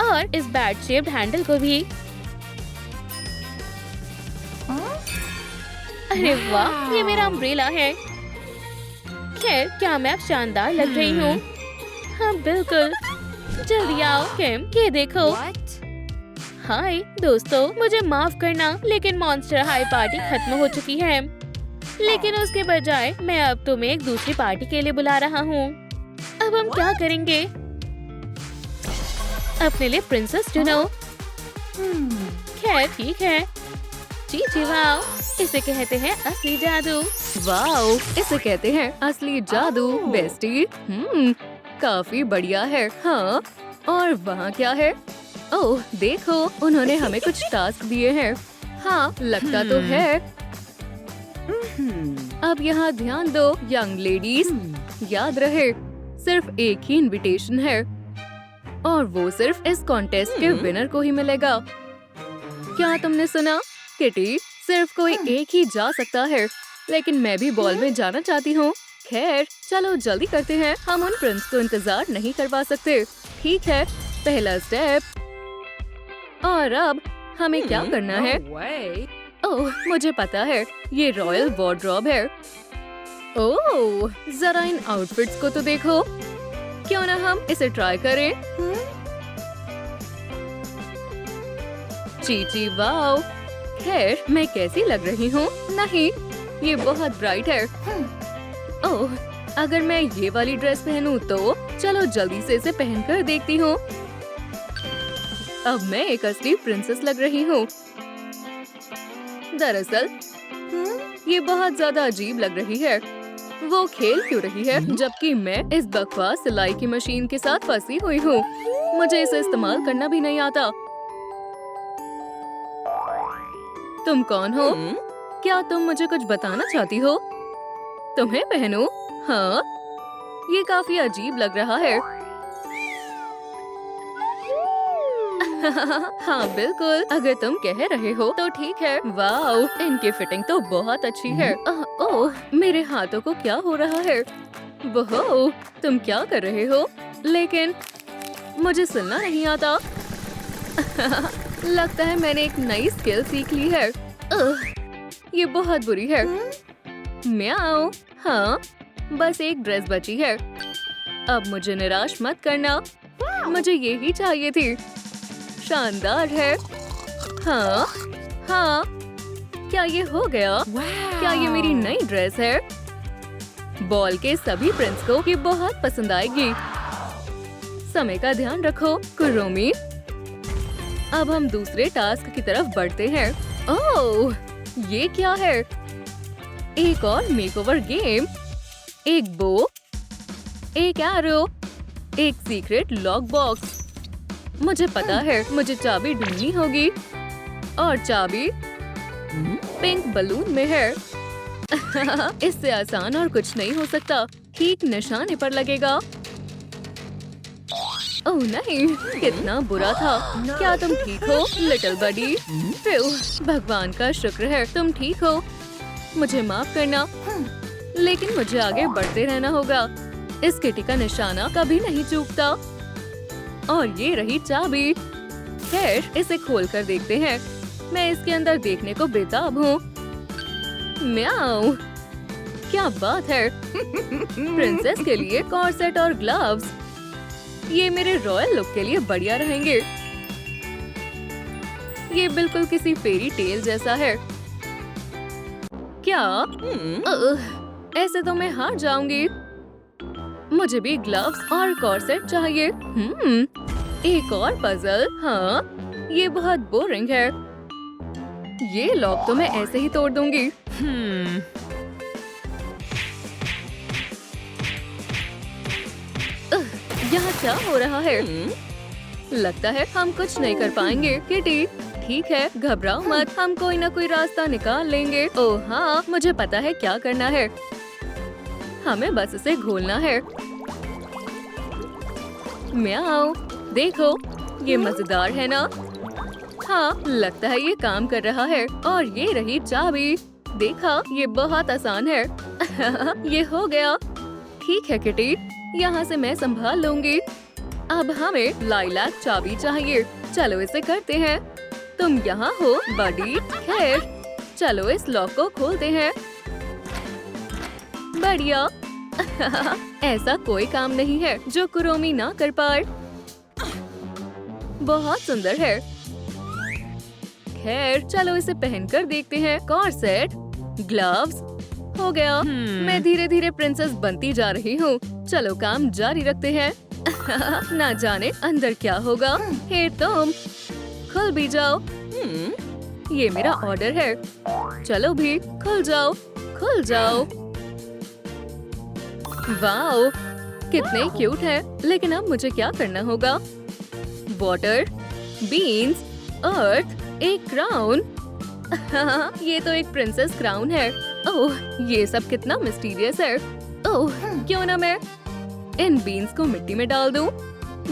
और इस बैट शेप्ड हैंडल को भी। अरे वाह, ये मेरा अम्ब्रेला है। खैर, क्या मैं अब शानदार लग रही हूँ? हाँ बिल्कुल। जल्दी आओ किम, ये देखो। हाय दोस्तों, मुझे माफ करना, लेकिन मॉन्स्टर हाई पार्टी खत्म हो चुकी है। लेकिन उसके बजाय मैं अब तुम्हें एक दूसरी पार्टी के लिए बुला रहा हूँ। अब हम क्या करेंगे? अपने लिए प्रिंसेस चुनो। खैर ठीक है। जी वाओ, इसे कहते हैं असली जादू। वाओ, इसे कहते हैं असली जादू बेस्टी। काफी बढ़िया है। हाँ, और वहाँ क्या है? ओह देखो, उन्होंने हमें कुछ टास्क दिए हैं। हाँ, लगता तो है। अब यहाँ ध्यान दो यंग लेडीज। याद रहे, सिर्फ एक ही इनविटेशन है और वो सिर्फ इस कॉन्टेस्ट के विनर को ही मिलेगा। क्या तुमने सुना? किटी, सिर्फ कोई एक ही जा सकता है, लेकिन मैं भी बॉल में जाना चाहती हूँ। खैर चलो जल्दी करते हैं, हम उन प्रिंस को इंतजार नहीं करवा सकते। ठीक है, पहला स्टेप। और अब हमें क्या करना है? ओह मुझे पता है, ये रॉयल वार्डरोब है। ओह जरा इन आउटफिट्स को तो देखो। क्यों ना हम इसे ट्राई करें? चीची वाओ। खैर, मैं कैसी लग रही हूँ? नहीं, ये बहुत ब्राइट है। ओह, अगर मैं ये वाली ड्रेस पहनूं तो चलो जल्दी से इसे पहनकर देखती हूँ। अब मैं एक असली प्रिंसेस लग रही हूँ। दरअसल ये बहुत ज्यादा अजीब लग रही है। वो खेल क्यों रही है जबकि मैं इस बकवास सिलाई की मशीन के साथ फंसी हुई हूँ। मुझे इसे इस्तेमाल करना भी नहीं आता। तुम कौन हो? क्या तुम मुझे कुछ बताना चाहती हो? तुम्हें पहनूं? हाँ, ये काफी अजीब लग रहा है। हाँ बिल्कुल, अगर तुम कह रहे हो तो ठीक है। वाओ, इनकी फिटिंग तो बहुत अच्छी है। ओह, मेरे हाथों को क्या हो रहा है? वो, तुम क्या कर रहे हो? लेकिन मुझे सुनना नहीं आता। लगता है मैंने एक नई स्किल सीख ली है। ये बहुत बुरी है। म्याऊ। हाँ, बस एक ड्रेस बची है। अब मुझे निराश मत करना, मुझे यही चाहिए थी। शानदार है। हाँ, हाँ, क्या ये हो गया? क्या ये मेरी नई ड्रेस है? बॉल के सभी प्रिंस को ये बहुत पसंद आएगी। समय का ध्यान रखो कुरोमी। अब हम दूसरे टास्क की तरफ बढ़ते हैं। ओह, ये क्या है? एक और मेकओवर गेम, एक बो, एक एरो, एक सीक्रेट लॉक बॉक्स। मुझे पता है, मुझे चाबी ढूंढनी होगी और चाबी पिंक बलून में है। इससे आसान और कुछ नहीं हो सकता। ठीक निशाने पर लगेगा। ओह नहीं, कितना बुरा था। क्या तुम ठीक हो लिटिल बडी? भगवान का शुक्र है तुम ठीक हो। मुझे माफ करना, लेकिन मुझे आगे बढ़ते रहना होगा। इस किटी का निशाना कभी नहीं चूकता। और ये रही चाबी। खैर, इसे खोल कर देखते हैं। मैं इसके अंदर देखने को बेताब हूँ। म्याऊ, क्या बात है। प्रिंसेस के लिए कॉर्सेट और ग्लव्स, ये मेरे रॉयल लुक के लिए बढ़िया रहेंगे। ये बिल्कुल किसी फेरी टेल जैसा है। क्या? ऐसे तो मैं हार जाऊंगी। मुझे भी ग्लव्स और कॉर्सेट चाहिए। एक और पजल। हाँ, ये बहुत बोरिंग है। ये लॉक तो मैं ऐसे ही तोड़ दूंगी। यहाँ क्या हो रहा है? लगता है हम कुछ नहीं कर पाएंगे। किटी, ठीक है, घबराओ मत, हम कोई ना कोई रास्ता निकाल लेंगे। ओह हाँ, मुझे पता है क्या करना है। हमें बस इसे घोलना है। म्याऊ, देखो, ये मजेदार है ना? हाँ, लगता है ये काम कर रहा है। और ये रही चाबी। देखा, ये बहुत आसान है। ये हो गया। ठीक है किटी, यहाँ से मैं संभाल लूंगी। अब हमें लाइलैक चाबी चाहिए। चलो इसे करते हैं। तुम यहाँ हो बडी। खैर, चलो इस लॉक को खोलते हैं। बढ़िया। ऐसा कोई काम नहीं है जो कुरोमी ना कर पाए। बहुत सुंदर है। खैर चलो इसे पहनकर देखते हैं। कॉर्सेट, ग्लव्स, हो गया। मैं धीरे धीरे प्रिंसेस बनती जा रही हूँ। चलो काम जारी रखते हैं। ना जाने अंदर क्या होगा। हे तुम, खुल भी जाओ। ये मेरा ऑर्डर है। चलो भी खुल जाओ, खुल जाओ। वाओ, कितने क्यूट है। लेकिन अब मुझे क्या करना होगा? वाटर, बीन्स, अर्थ, एक क्राउन। ये तो एक प्रिंसेस क्राउन है। ओह, ये सब कितना मिस्टीरियस है। ओह, क्यों ना मैं इन बीन्स को मिट्टी में डाल दूं?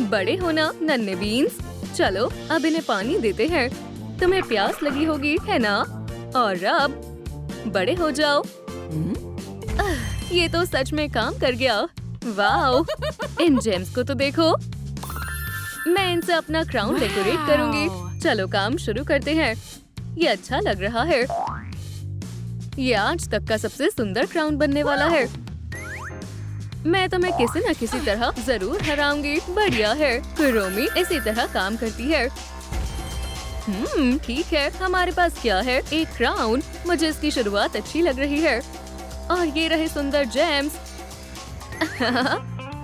बड़े होना नन्हे बीन्स। चलो अब इन्हें पानी देते हैं। तुम्हें प्यास लगी होगी, है ना? और अब बड़े हो जाओ। ये तो सच में काम कर गया। वाओ, इन जेम्स को तो देखो। मैं इनसे अपना क्राउन डेकोरेट करूंगी। चलो काम शुरू करते हैं। ये अच्छा लग रहा है। ये आज तक का सबसे सुंदर क्राउन बनने वाला है। मैं तुम्हें किसी न किसी तरह जरूर हराऊंगी। बढ़िया है। कुरोमी इसी तरह काम करती है। ठीक है, हमारे पास क्या है? एक क्राउन। मुझे इसकी शुरुआत अच्छी लग रही है। और ये रहे सुंदर जेम्स।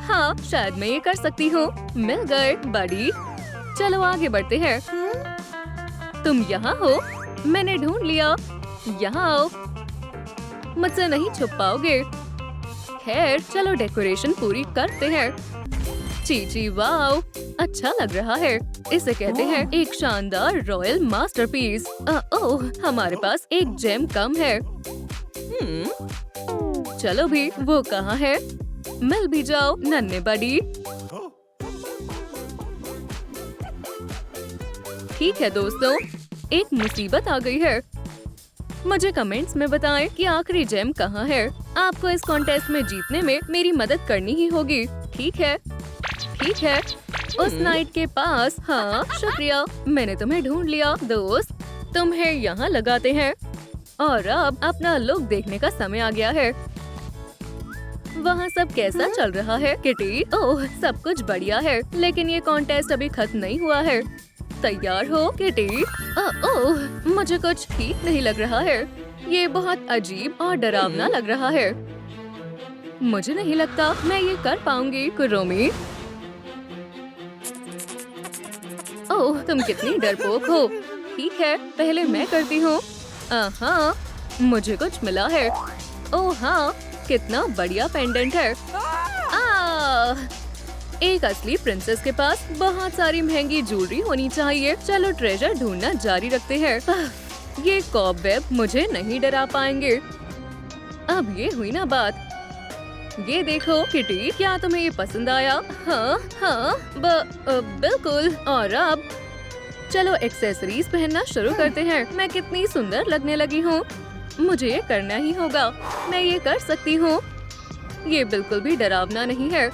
हाँ, शायद मैं ये कर सकती हूँ। मिल गए बड़ी। चलो आगे बढ़ते हैं। तुम यहाँ हो? मैंने ढूंढ लिया। यहाँ आओ। मुझसे नहीं छुप पाओगे। खैर चलो डेकोरेशन पूरी करते हैं। चीची, वाओ, अच्छा लग रहा है। इसे कहते हैं एक शानदार रॉयल मास्टरपीस। ओह, हमारे पास एक जेम कम है। चलो भी, वो कहाँ है? मिल भी जाओ नन्हे बड़ी। ठीक है दोस्तों, एक मुसीबत आ गई है। मुझे कमेंट्स में बताएं कि आखिरी जेम कहाँ है। आपको इस कॉन्टेस्ट में जीतने में मेरी मदद करनी ही होगी। ठीक है, ठीक है। उस नाइट के पास। हाँ, शुक्रिया, मैंने तुम्हें ढूंढ लिया दोस्त। तुम्हें यहाँ लगाते हैं। और अब अपना लुक देखने का समय आ गया है। वहाँ सब कैसा चल रहा है किटी? ओह, सब कुछ बढ़िया है। लेकिन ये कॉन्टेस्ट अभी खत्म नहीं हुआ है। तैयार हो किटी? ओह, मुझे कुछ ठीक नहीं लग रहा है। ये बहुत अजीब और डरावना लग रहा है। मुझे नहीं लगता मैं ये कर पाऊंगी कुरोमी। ओह, तुम कितनी डरपोक हो। ठीक है, पहले मैं करती हूँ। हाँ, मुझे कुछ मिला है। ओह हाँ, कितना बढ़िया पेंडेंट है। एक असली प्रिंसेस के पास बहुत सारी महंगी ज्वेलरी होनी चाहिए। चलो ट्रेजर ढूंढना जारी रखते हैं। ये कॉबवेब मुझे नहीं डरा पाएंगे। अब ये हुई ना बात। ये देखो किटी, क्या तुम्हें ये पसंद आया? हाँ हाँ, बिल्कुल। और अब चलो एक्सेसरीज पहनना शुरू करते हैं। मैं कितनी सुंदर लगने लगी हूँ। मुझे ये करना ही होगा। मैं ये कर सकती हूँ। ये बिल्कुल भी डरावना नहीं है।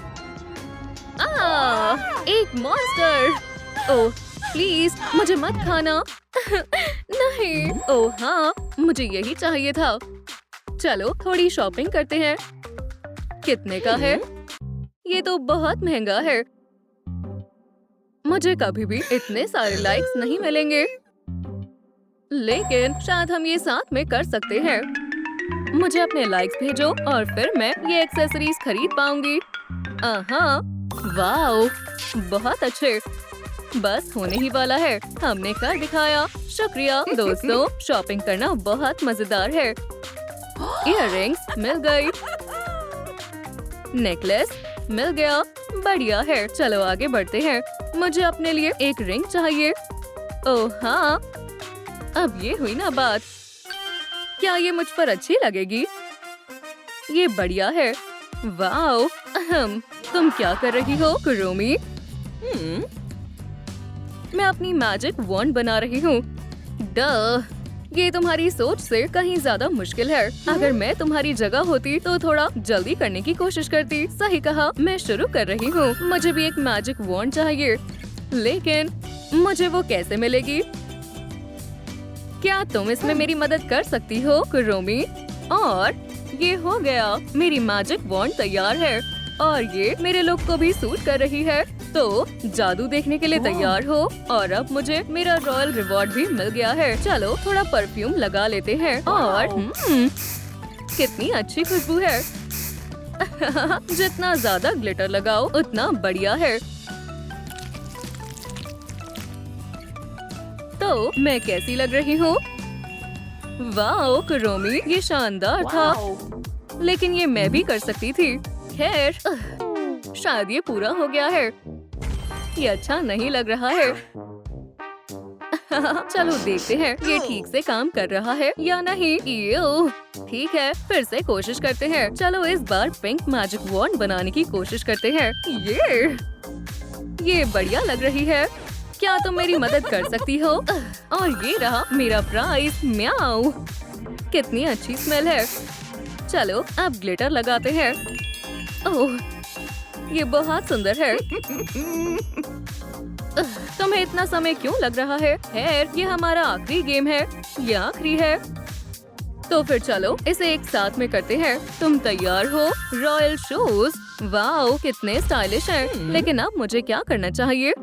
एक मॉन्स्टर। ओह प्लीज, मुझे मत खाना। नहीं। ओह हाँ, मुझे यही चाहिए था। चलो थोड़ी शॉपिंग करते हैं। कितने का है? ये तो बहुत महंगा है। मुझे कभी भी इतने सारे लाइक्स नहीं मिलेंगे। लेकिन शायद हम ये साथ में कर सकते हैं। मुझे अपने लाइक्स भेजो और फिर मैं ये एक्सेसरीज खरीद पाऊंगी। हाँ, वाओ, बहुत अच्छे। बस होने ही वाला है। हमने कर दिखाया। शुक्रिया दोस्तों, शॉपिंग करना बहुत मजेदार है। इयररिंग्स मिल गई। नेकलेस मिल गया। बढ़िया है। चलो आगे बढ़ते हैं। मुझे अपने लिए एक रिंग चाहिए। ओह हाँ, अब ये हुई ना बात। क्या ये मुझ पर अच्छी लगेगी? ये बढ़िया है। वाओ, तुम क्या कर रही हो कुरोमी? मैं अपनी मैजिक वॉन्ड बना रही हूँ। ये तुम्हारी सोच से कहीं ज्यादा मुश्किल है। अगर मैं तुम्हारी जगह होती तो थोड़ा जल्दी करने की कोशिश करती। सही कहा। मैं शुरू कर रही हूँ। मुझे भी एक मैजिक वॉन्ड चाहिए, लेकिन मुझे वो कैसे मिलेगी? क्या तुम इसमें मेरी मदद कर सकती हो कुरोमी? और ये हो गया, मेरी मैजिक वॉन्ड तैयार है और ये मेरे लुक को भी सूट कर रही है। तो जादू देखने के लिए तैयार हो और अब मुझे मेरा रॉयल रिवॉर्ड भी मिल गया है। चलो थोड़ा परफ्यूम लगा लेते हैं और कितनी अच्छी खुशबू है। जितना ज्यादा ग्लिटर लगाओ उतना बढ़िया है। तो मैं कैसी लग रही हूँ? वाओ कुरोमी, ये शानदार था। लेकिन ये मैं भी कर सकती थी। खैर, शायद ये पूरा हो गया है। ये अच्छा नहीं लग रहा है। चलो देखते हैं ये ठीक से काम कर रहा है या नहीं। ईयो, ठीक है, फिर से कोशिश करते हैं। चलो इस बार पिंक मैजिक वॉन्ड बनाने की कोशिश करते हैं। ये बढ़िया लग रही है। क्या तुम मेरी मदद कर सकती हो? और ये रहा मेरा प्राइस। म्याऊ, कितनी अच्छी स्मेल है। चलो अब ग्लिटर लगाते हैं। ओह, ये बहुत सुंदर है। तुम्हें इतना समय क्यों लग रहा है? खैर, ये हमारा आखिरी गेम है। ये आखिरी है। तो फिर चलो इसे एक साथ में करते हैं। तुम तैयार हो? रॉयल शूज, वाओ कितने स्टाइलिश हैं। लेकिन अब मुझे क्या करना चाहिए?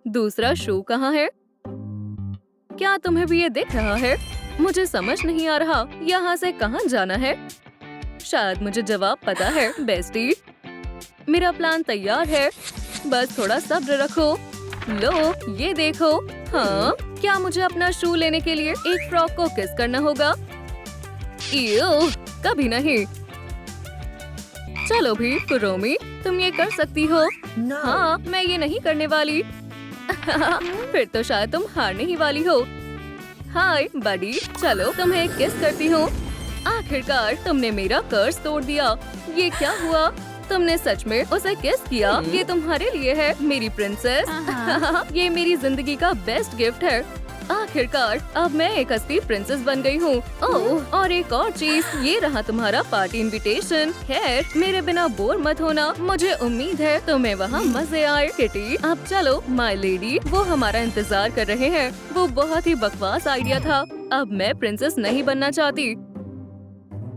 दूसरा शू कहाँ है? क्या तुम्हें भी ये दिख रहा है? मुझे समझ नहीं आ रहा यहाँ से कहाँ जाना है। शायद मुझे जवाब पता है। बेस्टी, मेरा प्लान तैयार है, बस थोड़ा सब्र रखो। लो ये देखो। हाँ, क्या मुझे अपना शू लेने के लिए एक फ्रॉक को किस करना होगा? इयो, कभी नहीं। चलो भी कुरोमी, तुम ये कर सकती हो। हाँ, मैं ये नहीं करने वाली। फिर तो शायद तुम हारने ही वाली हो। हाय बडी, चलो तुम्हें एक किस करती हूँ। आखिरकार तुमने मेरा कर्ज तोड़ दिया। ये क्या हुआ? तुमने सच में उसे किस किया? ये तुम्हारे लिए है मेरी प्रिंसेस। ये मेरी जिंदगी का बेस्ट गिफ्ट है। आखिरकार अब मैं एक असली प्रिंसेस बन गई हूँ। ओह, और एक और चीज, ये रहा तुम्हारा पार्टी इनविटेशन। खैर, मेरे बिना बोर मत होना। मुझे उम्मीद है तुम्हें वहाँ मजे आए। किटी, अब चलो माय लेडी, वो हमारा इंतजार कर रहे हैं। वो बहुत ही बकवास आइडिया था। अब मैं प्रिंसेस नहीं बनना चाहती।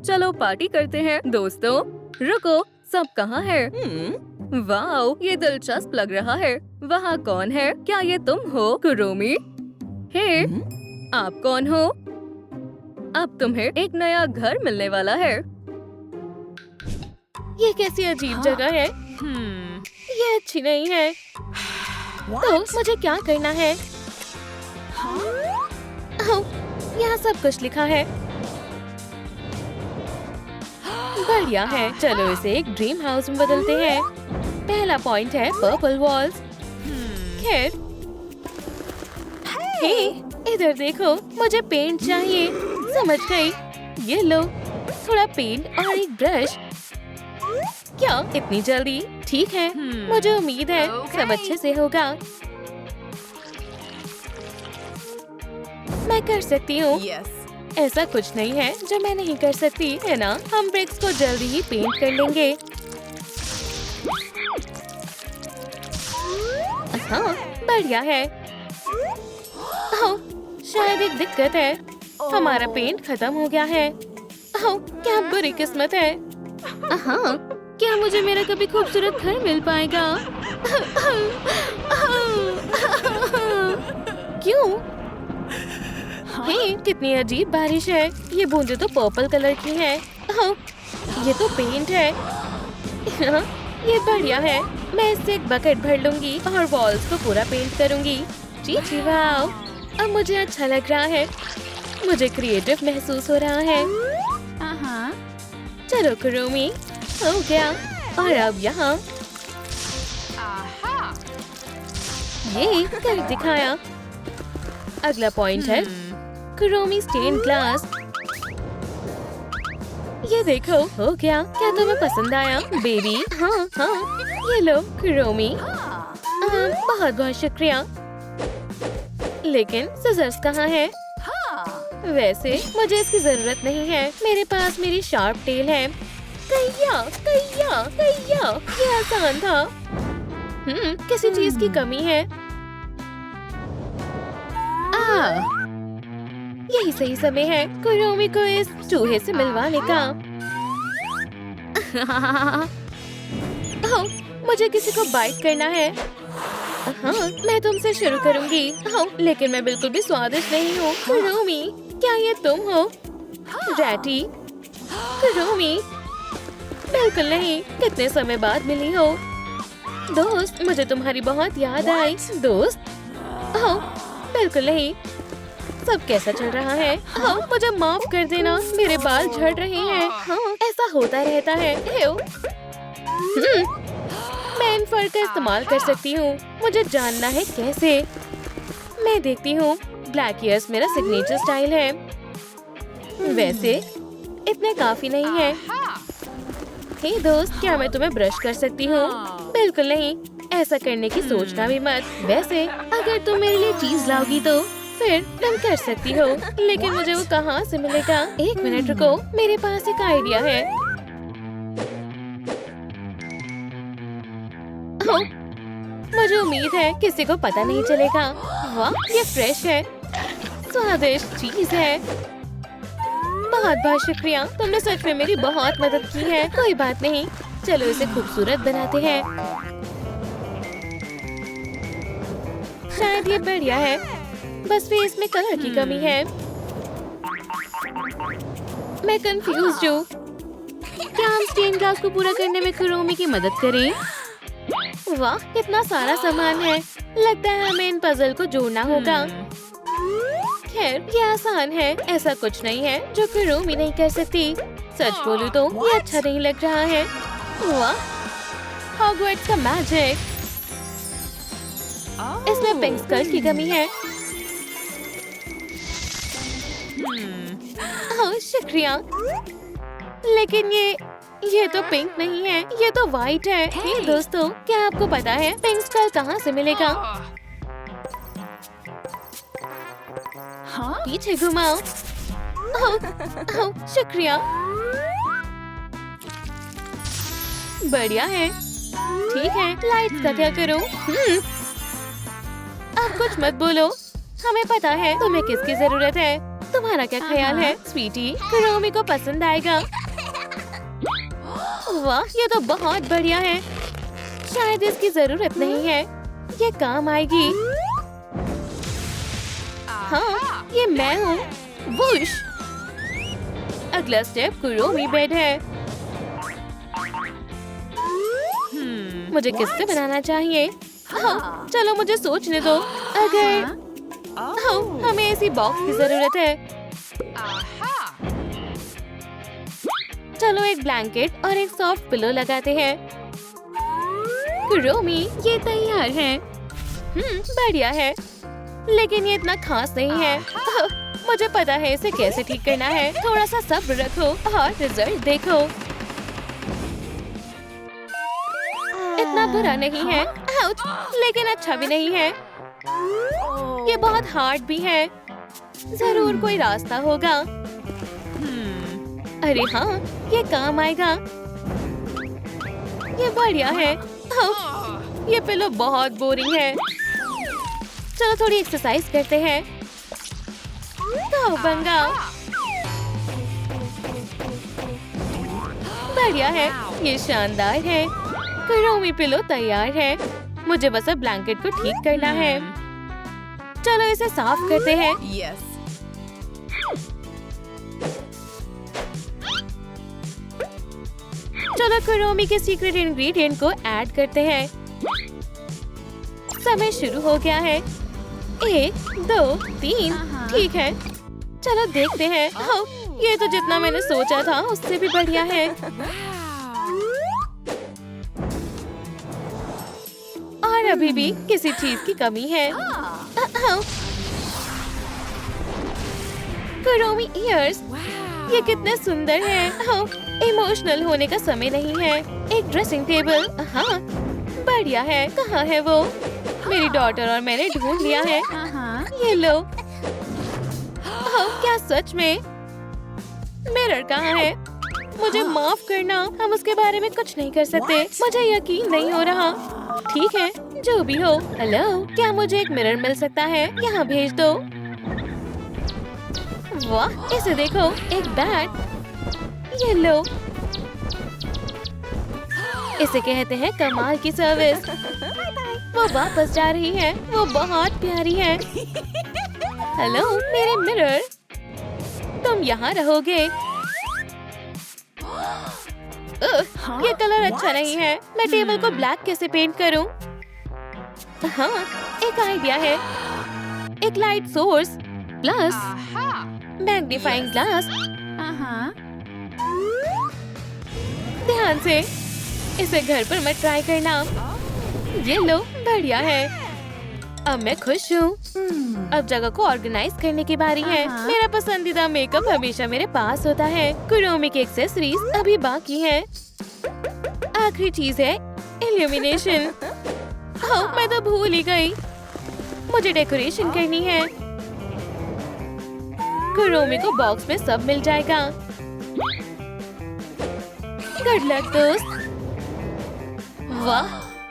चलो पार्टी करते हैं। दोस्तों रुको, सब कहाँ है? वाओ, ये दिलचस्प लग रहा है। वहाँ कौन है? क्या ये तुम हो कुरोमी? हे, आप कौन हो? अब तुम्हें एक नया घर मिलने वाला है। ये कैसी अजीब जगह है। ये अच्छी नहीं है। तो मुझे क्या करना है? ओह, यहाँ सब कुछ लिखा है। बढ़िया है, चलो इसे एक ड्रीम हाउस में बदलते हैं। पहला पॉइंट है पर्पल वॉल्स। खैर, हे, इधर देखो, मुझे पेंट चाहिए। समझ गई। ये लो, थोड़ा पेंट और एक ब्रश। क्या इतनी जल्दी? ठीक है, मुझे उम्मीद है सब अच्छे से होगा। मैं कर सकती हूँ। ऐसा कुछ नहीं है जो मैं नहीं कर सकती, है ना? हम ब्रिक्स को जल्दी ही पेंट कर लेंगे। हाँ, बढ़िया है। ओह, शायद एक दिक्कत है। हमारा पेंट खत्म हो गया है। ओह, क्या बुरी किस्मत है। हाँ, क्या मुझे मेरा कभी खूबसूरत घर मिल पाएगा? क्यों? हे, कितनी अजीब बारिश है। ये बूंदें तो पर्पल कलर की हैं। ओह, ये तो पेंट है। ये बढ़िया है। मैं इससे एक बकेट भर लूंगी और वॉल्स को पूरा पेंट करूंगी। जी वाओ, अब मुझे अच्छा लग रहा है। मुझे क्रिएटिव महसूस हो रहा है। चलो कुरोमी, हो गया। और अब यहाँ ये कर दिखाया। अगला पॉइंट है कुरोमी स्टेन ग्लास। ये देखो, हो गया। क्या तुम्हें पसंद आया बेबी? हाँ हाँ, ये लो कुरोमी। बहुत बहुत शुक्रिया। लेकिन सिजर्स कहाँ है? वैसे मुझे इसकी जरूरत नहीं है। मेरे पास मेरी शार्प टेल है। कैया, कैया, कैया। ये आसान था। किसी चीज की कमी है। यही सही समय है कुरोमी को इस चूहे से मिलवाने का। ओह, मुझे किसी को बाइट करना है। हाँ, मैं तुमसे शुरू करूंगी। हाँ, लेकिन मैं बिल्कुल भी स्वादिष्ट नहीं हूँ। कुरोमी, क्या ये तुम हो? रैटी, कुरोमी, बिल्कुल नहीं। कितने समय बाद मिली हो दोस्त, मुझे तुम्हारी बहुत याद आई। दोस्त? हाँ, बिल्कुल नहीं। सब कैसा चल रहा है? हाँ, मुझे माफ कर देना, मेरे बाल झड़ रहे हैं। हाँ, ऐसा होता रहता है। मैं इन फर का इस्तेमाल कर सकती हूँ। मुझे जानना है कैसे। मैं देखती हूँ। ब्लैक ईयर्स मेरा सिग्नेचर स्टाइल है। वैसे इतने काफी नहीं है। हे दोस्त, क्या मैं तुम्हें ब्रश कर सकती हूँ? बिल्कुल नहीं, ऐसा करने की सोचना भी मत। वैसे अगर तुम मेरे लिए चीज लाओगी तो फिर तुम कर सकती हो, लेकिन मुझे वो कहाँ से मिलेगा? एक मिनट रुको, मेरे पास एक आइडिया है। मुझे उम्मीद है किसी को पता नहीं चलेगा। वाह, ये फ्रेश है, स्वादिष्ट चीज है। बहुत बहुत शुक्रिया, तुमने सच में मेरी बहुत मदद की है। कोई बात नहीं, चलो इसे खूबसूरत बनाते हैं। शायद ये बढ़िया है, बस फेस में कलर की कमी है। मैं कंफ्यूज हूँ। क्या हम स्टेन ग्लास को पूरा करने में कुरोमी की मदद करें? वाह, कितना सारा सामान है। लगता है हमें इन पजल को जोड़ना होगा। खैर, ये आसान है। ऐसा कुछ नहीं है जो कुरोमी नहीं कर सकती। सच बोलूं तो ये अच्छा नहीं लग रहा है। वाह, हॉगवर्ट्स का मैजिक। इसमें पिंक स्कर्ट की कमी है। ओह, शुक्रिया, लेकिन ये तो पिंक नहीं है, ये तो वाइट है। हे दोस्तों, क्या आपको पता है पिंक स्कर्ट कहाँ से मिलेगा? पीछे घुमाओ। ओह, शुक्रिया, बढ़िया है। ठीक है, लाइट्स का क्या करूं? अब कुछ मत बोलो, हमें पता है तुम्हें किसकी जरूरत है। तुम्हारा क्या ख्याल है स्वीटी? कुरोमी को पसंद आएगा। वाह, ये तो बहुत बढ़िया है। शायद इसकी जरूरत नहीं है, ये काम आएगी। हाँ, ये मैं हूँ। वुश। अगला स्टेप कुरोमी बेड है। मुझे किससे बनाना चाहिए? हाँ, चलो मुझे सोचने दो। अगर हाँ, हमें ऐसी बॉक्स की जरूरत है। चलो एक ब्लैंकेट और एक सॉफ्ट पिलो लगाते हैं। कुरोमी, ये तैयार है। बढ़िया है, लेकिन ये इतना खास नहीं है। मुझे पता है इसे कैसे ठीक करना है। थोड़ा सा सब्र रखो और रिजल्ट देखो। इतना बुरा नहीं है, लेकिन अच्छा भी नहीं है। ये बहुत हार्ड भी है। जरूर कोई रास्ता होगा। अरे हाँ, ये काम आएगा। ये बढ़िया है। ये पिलो बहुत बोरिंग है। चलो थोड़ी एक्सरसाइज करते हैं। बंगा, बढ़िया है, ये शानदार है। कुरोमी पिलो तैयार है। मुझे बस अब ब्लैंकेट को ठीक करना है। चलो इसे साफ करते हैं। चलो कुरोमी के सीक्रेट इंग्रेडिएंट को ऐड करते हैं। समय शुरू हो गया है। 1 2 3, ठीक है। चलो देखते हैं। ये तो जितना मैंने सोचा था उससे भी बढ़िया है। और अभी भी किसी चीज की कमी है। कुरोमी ईयर्स, ये कितने सुंदर हैं। इमोशनल होने का समय नहीं है। एक ड्रेसिंग टेबल, हाँ बढ़िया है। कहाँ है वो? मेरी डॉटर और मैंने ढूंढ लिया है। ये लो। क्या सच में? मिरर कहाँ है? मुझे माफ करना, हम उसके बारे में कुछ नहीं कर सकते। मुझे यकीन नहीं हो रहा। ठीक है, जो भी हो। हेलो, क्या मुझे एक मिरर मिल सकता है? यहाँ भेज दो। वाह, इसे देखो, एक बैट। ये लो, इसे कहते हैं कमाल की सर्विस। वो वापस जा रही है, वो बहुत प्यारी है। हेलो मेरे मिरर, तुम यहाँ रहोगे। ये कलर अच्छा नहीं है। मैं टेबल को ब्लैक कैसे पेंट करूं? हाँ, एक आइडिया है। एक light source plus magnifying glass. ध्यान से, इसे घर पर मत ट्राई करना। ये लो, बढ़िया है। अब मैं खुश हूँ। अब जगह को ऑर्गेनाइज करने की बारी है। मेरा पसंदीदा मेकअप हमेशा मेरे पास होता है। कुरोमी की एक्सेसरीज अभी बाकी है। आखिरी चीज है इल्यूमिनेशन। हाँ, मैं तो भूल ही गई। मुझे डेकोरेशन करनी है। कुरोमी को बॉक्स में सब मिल जाएगा। गुड लक दोस्त। वाह,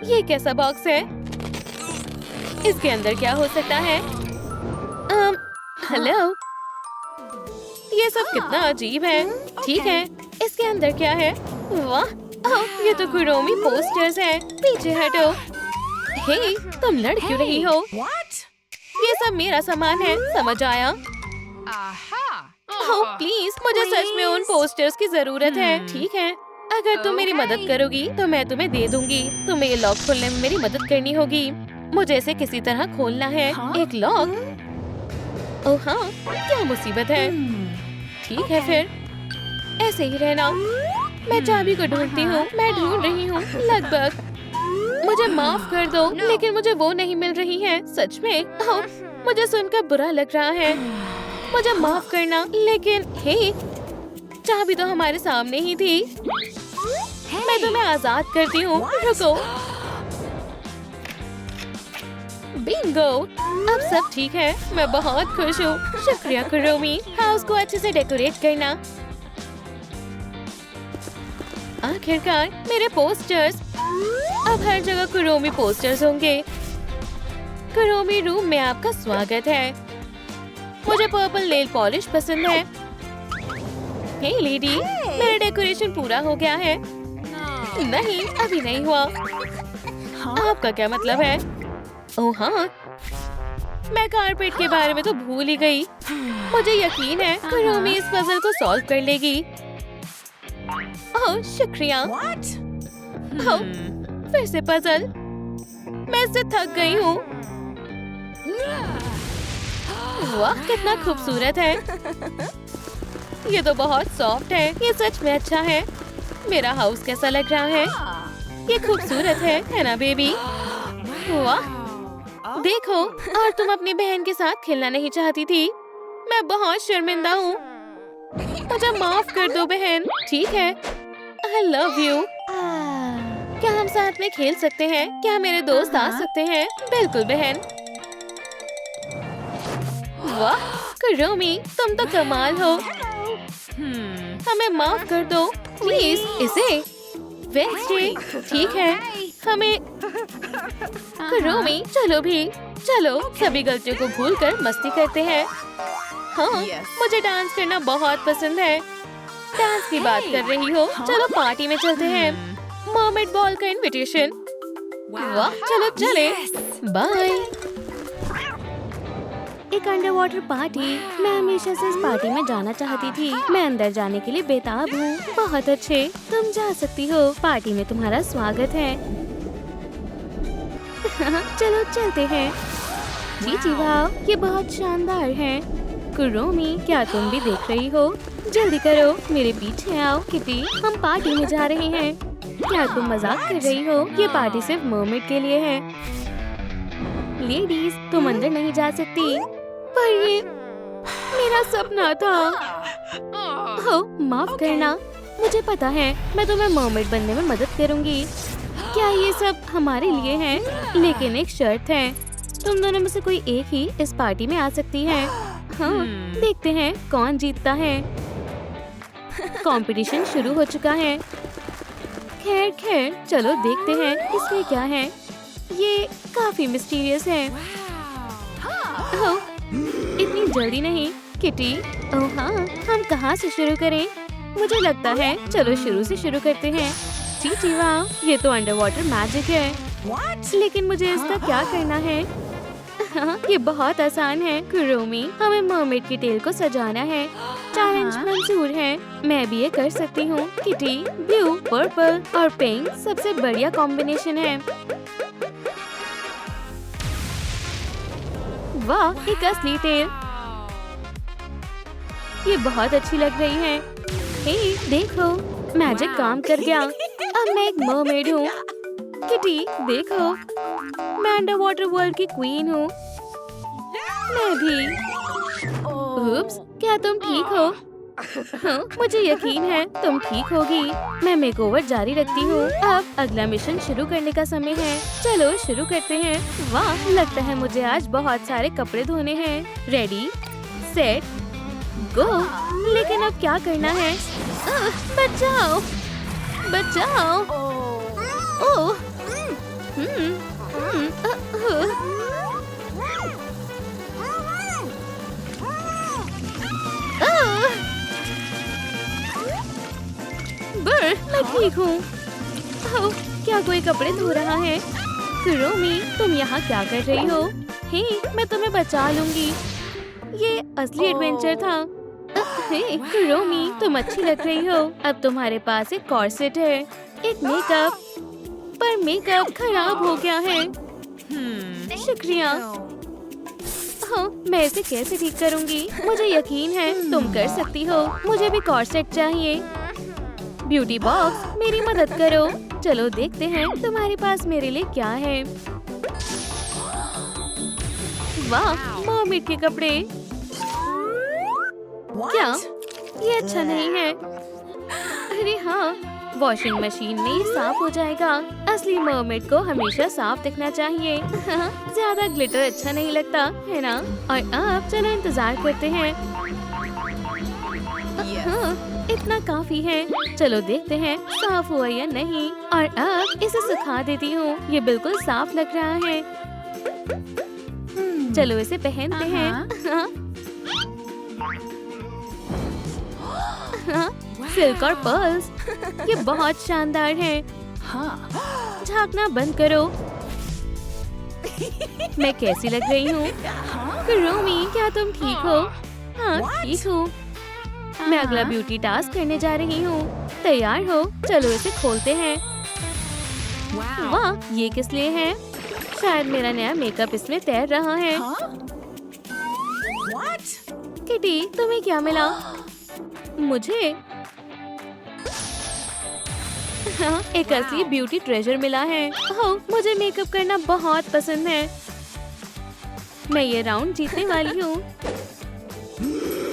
ये कैसा बॉक्स है? इसके अंदर क्या हो सकता है? हेलो, ये सब कितना अजीब है। ठीक है, इसके अंदर क्या है? वाह, ये तो कुरोमी पोस्टर्स हैं। पीछे हटो। हे, तुम लड़ क्यों रही हो? ये सब मेरा सामान है, समझ आया? प्लीज, मुझे सच में उन पोस्टर्स की जरूरत है। ठीक है, अगर तुम मेरी मदद करोगी तो मैं तुम्हें दे दूंगी। तुम्हें ये लॉक खोलने में मेरी मदद करनी होगी। मुझे इसे किसी तरह खोलना है। एक लॉक? ओह हाँ, क्या मुसीबत है। ठीक है फिर, ऐसे ही रहना। मैं चाबी को ढूंढती हूँ। मैं ढूंढ रही हूँ लगभग। मुझे माफ कर दो, लेकिन मुझे वो नहीं मिल रही है। सच में, मुझे सुनकर बुरा लग रहा है। मुझे माफ करना, लेकिन हे, चाबी तो हमारे सामने ही थी। मैं तुम्हें आजाद करती हूँ। रुको। बिंगो, अब सब ठीक है। मैं बहुत खुश हूँ। शुक्रिया कुरोमी। हाउस को अच्छे से डेकोरेट करना। आखिरकार मेरे पोस्टर्स। अब हर जगह कुरोमी पोस्टर्स होंगे। कुरोमी रूम में आपका स्वागत है। मुझे पर्पल नेल पॉलिश पसंद है। हे लेडी, मेरा डेकोरेशन पूरा हो गया है। नहीं, अभी नहीं हुआ। आपका क्या मतलब है? ओह हाँ, मैं कारपेट के बारे में तो भूल ही गई। मुझे यकीन है कुरोमी इस पजल को सॉल्व कर लेगी। ओह शुक्रिया। ओह, फिर से पजल। मैं इससे थक गई हूँ। वाह, कितना खूबसूरत है। ये तो बहुत सॉफ्ट है। ये सच में अच्छा है। मेरा हाउस कैसा लग रहा है? ये खूबसूरत है ना बेबी? वाह, देखो, और तुम अपनी बहन के साथ खेलना नहीं चाहती थी। मैं बहुत शर्मिंदा हूँ। मुझे माफ कर दो बहन। ठीक है, I love you। क्या हम साथ में खेल सकते हैं? क्या मेरे दोस्त आ सकते हैं? बिल्कुल बहन। वाह कुरोमी, तुम तो कमाल हो। हमें माफ कर दो प्लीज। इसे वेंसडे। ठीक है, हमें। कुरोमी, चलो भी, चलो सभी गलतियों को भूलकर मस्ती करते हैं। हाँ, मुझे डांस करना बहुत पसंद है। डांस की बात कर रही हो? चलो पार्टी में चलते हैं। मर्मेड बॉल का इनविटेशन। वाह, चलो चले। बाय। एक अंडर वाटर पार्टी। मैं हमेशा से इस पार्टी में जाना चाहती थी। मैं अंदर जाने के लिए बेताब हूँ। बहुत अच्छे, तुम जा सकती हो। पार्टी में तुम्हारा स्वागत है। चलो चलते हैं। जी वाह, ये बहुत शानदार है। कुरोमी, क्या तुम भी देख रही हो? जल्दी करो, मेरे पीछे आओ किटी। हम पार्टी में जा रहे हैं। क्या तुम मजाक कर रही हो? ये पार्टी सिर्फ मर्मेड के लिए है। लेडीज, तुम अंदर नहीं जा सकती। पर ये मेरा सपना था। हो, माफ करना। मुझे पता है, मैं तुम्हें मर्मेड बनने में मदद करूंगी। क्या ये सब हमारे लिए है? लेकिन एक शर्त है, तुम दोनों में से कोई एक ही इस पार्टी में आ सकती है। हाँ, देखते हैं कौन जीतता है। कंपटीशन शुरू हो चुका है। खैर, चलो देखते हैं इसमें क्या है। ये काफी मिस्टीरियस है। ओह, इतनी जल्दी नहीं। किटी। ओह हाँ, हम कहाँ से शुरू करें? मुझे लगता है चलो शुरू से शुरू करते हैं। जी वाह, ये तो अंडर वाटर मैजिक है। लेकिन मुझे इसका क्या करना है? हाँ, ये बहुत आसान है कुरोमी। हमें मरमेड की टेल को सजाना है। चैलेंज मंजूर है, मैं भी ये कर सकती हूँ। किटी, ब्लू, पर्पल और पिंक सबसे बढ़िया कॉम्बिनेशन है। वाह, एक असली टेल। ये बहुत अच्छी लग रही है। हे, देखो, मैजिक काम कर गया। अब मैं एक मरमेड हूँ। किटी, देखो, मैं अंडर वाटर वर्ल्ड की क्वीन हूँ। मैं भी। उप्स, क्या तुम ठीक हो? हाँ, मुझे यकीन है तुम ठीक होगी। मैं मेकओवर जारी रखती हूँ। अब अगला मिशन शुरू करने का समय है। चलो शुरू करते हैं। वाह, लगता है मुझे आज बहुत सारे कपड़े धोने हैं। रेडी, सेट, गो। लेकिन अब क्या करना है? बचाओ, बचाओ। ओह, मैं ठीक हूँ। ओह, क्या कोई कपड़े धो रहा है? कुरोमी, तुम यहाँ क्या कर रही हो? हे, मैं तुम्हें बचा लूंगी। ये असली एडवेंचर था। हे, कुरोमी, तुम अच्छी लग रही हो। अब तुम्हारे पास एक कॉर्सेट है, एक मेकअप, पर मेकअप खराब हो गया है। शुक्रिया। हाँ, मैं इसे कैसे ठीक करूँगी? मुझे यकीन है तुम कर सकती हो। मुझे भी कॉर्सेट चाहिए। ब्यूटी बॉक्स, मेरी मदद करो। चलो देखते हैं तुम्हारे पास मेरे लिए क्या है। वाह, मरमेड के कपड़े। क्या ये अच्छा नहीं है? अरे हाँ, वॉशिंग मशीन में ये साफ हो जाएगा। असली मरमेड को हमेशा साफ दिखना चाहिए। ज्यादा ग्लिटर अच्छा नहीं लगता है ना? और अब चलो इंतजार करते हैं। हाँ, इतना काफी है। चलो देखते हैं साफ हुआ या नहीं। और अब इसे सुखा देती हूँ। ये बिल्कुल साफ लग रहा है। चलो इसे पहनते हैं। सिल्क और पर्ल्स, ये बहुत शानदार है। झांकना बंद करो। मैं कैसी लग रही हूँ? कुरोमी, क्या तुम ठीक हो? हाँ, ठीक हूँ। मैं अगला ब्यूटी टास्क करने जा रही हूँ। तैयार हो? चलो इसे खोलते हैं। वाह, ये किस लिए है? शायद मेरा नया मेकअप इसमें तैर रहा है। किटी, तुम्हें क्या मिला? मुझे हाँ, एक असली ब्यूटी ट्रेजर मिला है। ओह, मुझे मेकअप करना बहुत पसंद है। मैं ये राउंड जीतने वाली हूँ।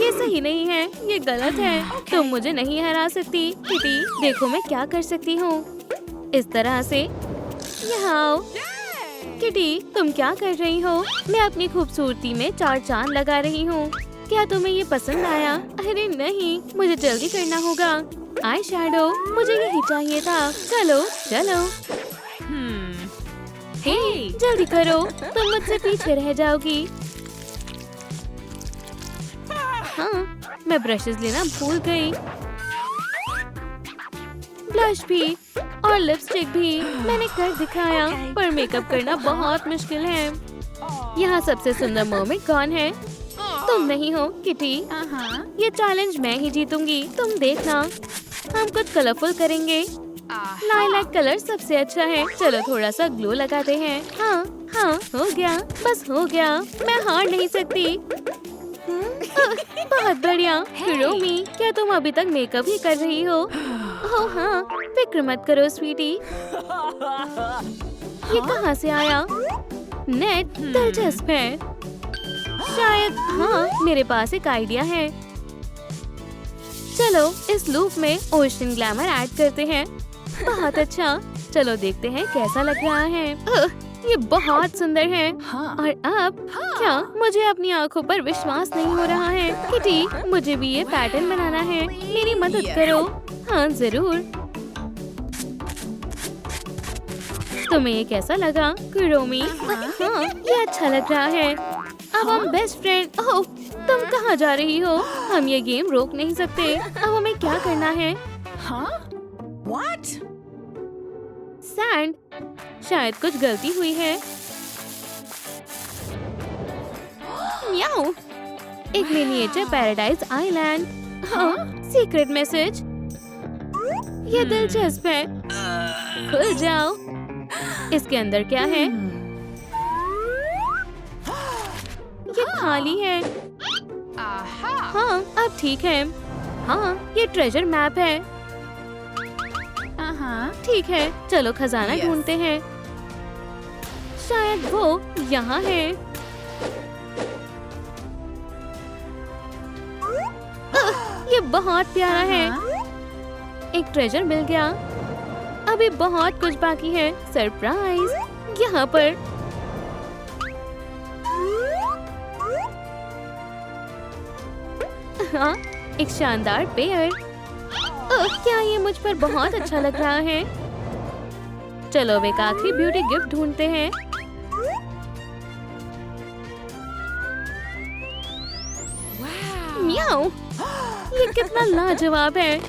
ये सही नहीं है, ये गलत है। तुम मुझे नहीं हरा सकती। किटी, देखो मैं क्या कर सकती हूँ। इस तरह से यहाँ आओ। किटी, तुम क्या कर रही हो? मैं अपनी खूबसूरती में 4 चांद लगा रही हूँ। क्या तुम्हें ये पसंद आया? अरे नहीं, मुझे जल्दी करना होगा। आई शैडो, मुझे यही चाहिए था। चलो चलो। हे, जल्दी करो, तुम मुझसे पीछे रह जाओगी। हाँ, मैं ब्रशेस लेना भूल गई। ब्लश भी और लिपस्टिक भी मैंने कर दिखाया, पर मेकअप करना बहुत मुश्किल है। यहाँ सबसे सुंदर मरमेड कौन है? तुम नहीं हो किटी। ये चैलेंज मैं ही जीतूंगी, तुम देखना। हम कुछ कलरफुल करेंगे। लाइलैक कलर सबसे अच्छा है। चलो थोड़ा सा ग्लो लगाते हैं। हाँ हाँ, हो गया, बस हो गया। मैं हार नहीं सकती। बहुत बढ़िया। कुरोमी, क्या तुम अभी तक मेकअप ही कर रही हो? ओह हाँ, फिक्र मत करो स्वीटी। ये कहाँ से आया? नेट दिलचस्प है। शायद हाँ, मेरे पास एक आइडिया है। चलो इस लूप में ओशन ग्लैमर ऐड करते हैं। बहुत अच्छा, चलो देखते हैं कैसा लग रहा है। ये बहुत सुंदर है। और अब क्या मुझे अपनी आंखों पर विश्वास नहीं हो रहा है। किटी, मुझे भी ये पैटर्न बनाना है, मेरी मदद करो। हाँ जरूर। तुम्हें ये कैसा लगा कुरोमी? हाँ, ये अच्छा लग रहा है। अब हम बेस्ट फ्रेंड। ओह तुम कहाँ जा रही हो? हम ये गेम रोक नहीं सकते। अब हमें क्या करना है? What? सैंड, शायद कुछ गलती हुई है। म्याऊ, एक मिनिएचर पैराडाइज आइलैंड। हाँ, सीक्रेट मैसेज। ये दिलचस्प है। खुल जाओ। इसके अंदर क्या है? ये खाली है। हाँ, अब ठीक है। हाँ, ये ट्रेजर मैप है। ठीक है, चलो खजाना Yes. ढूंढते हैं। शायद वो यहाँ है। ये बहुत प्यारा है। एक ट्रेजर मिल गया। अभी बहुत कुछ बाकी है। सरप्राइज यहाँ पर। हाँ, एक शानदार पेयर। क्या ये मुझ पर बहुत अच्छा लग रहा है? चलो अब एक आखिरी ब्यूटी गिफ्ट ढूंढते हैं। म्याऊ, ये कितना लाजवाब है।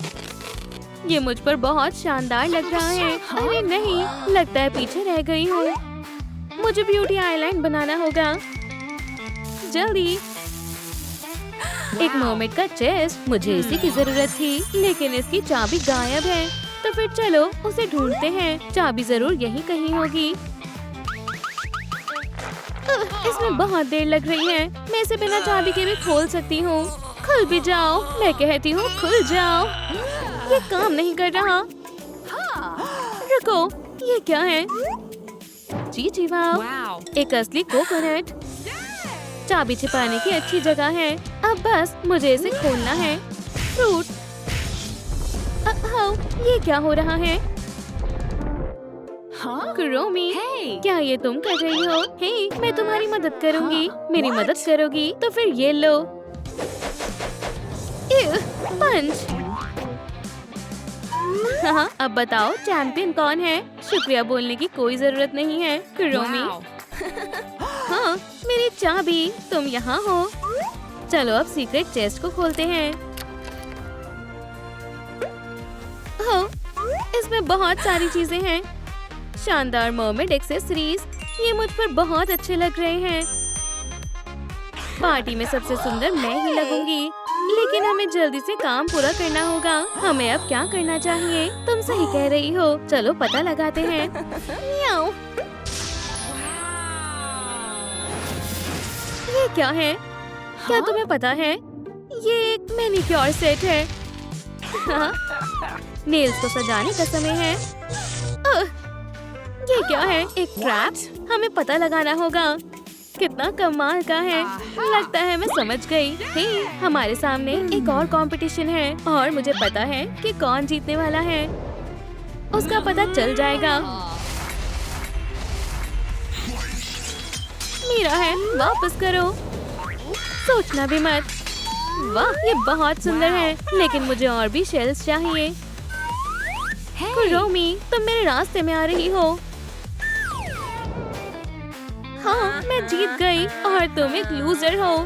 ये मुझ पर बहुत शानदार लग रहा है। अरे नहीं, लगता है पीछे रह गई हूँ। मुझे ब्यूटी आइलैंड बनाना होगा जल्दी। एक मर्मेड का चेस्ट, मुझे इसी की जरूरत थी, लेकिन इसकी चाबी गायब है। तो फिर चलो उसे ढूंढते हैं। चाबी जरूर यहीं कहीं होगी। इसमें बहुत देर लग रही है। मैं इसे बिना चाबी के भी खोल सकती हूँ। खुल भी जाओ, मैं कहती हूँ खुल जाओ। ये काम नहीं कर रहा। रुको, ये क्या है? जी वाह, एक असली कोकोनट। चाबी छिपाने की अच्छी जगह है। अब बस मुझे इसे खोलना है। फ्रूट। ये क्या हो रहा है? क्रोमी, क्या ये तुम कर रही हो? हे, मैं तुम्हारी मदद करूंगी। मेरी मदद करोगी तो फिर ये लो। पंच। हाँ, अब बताओ चैंपियन कौन है? शुक्रिया बोलने की कोई जरूरत नहीं है क्रोमी। हाँ, मेरी चाबी, तुम यहाँ हो। चलो अब सीक्रेट चेस्ट को खोलते हैं। हो, इसमें बहुत सारी चीजें हैं। शानदार मर्मेड एक्सेसरीज, ये मुझ पर बहुत अच्छे लग रहे हैं। पार्टी में सबसे सुंदर मैं ही लगूंगी। लेकिन हमें जल्दी से काम पूरा करना होगा। हमें अब क्या करना चाहिए? तुम सही कह रही हो। चलो पता लगाते हैं। म्याऊ। ये क्या है? क्या तुम्हें पता है? ये एक मैनिक्योर सेट है। हाँ, नेल्स को सजाने का समय है। ये क्या है? एक ट्रैप? हमें पता लगाना होगा। कितना कमाल का है। लगता है मैं समझ गई। हे, हमारे सामने एक और कंपटीशन है और मुझे पता है कि कौन जीतने वाला है। उसका पता चल जाएगा। मेरा है, वापस करो। सोचना भी मत। वाह, ये बहुत सुंदर है, लेकिन मुझे और भी शेल्स चाहिए। रोमी, तुम मेरे रास्ते में आ रही हो। हाँ, मैं जीत गई और तुम एक लूजर हो।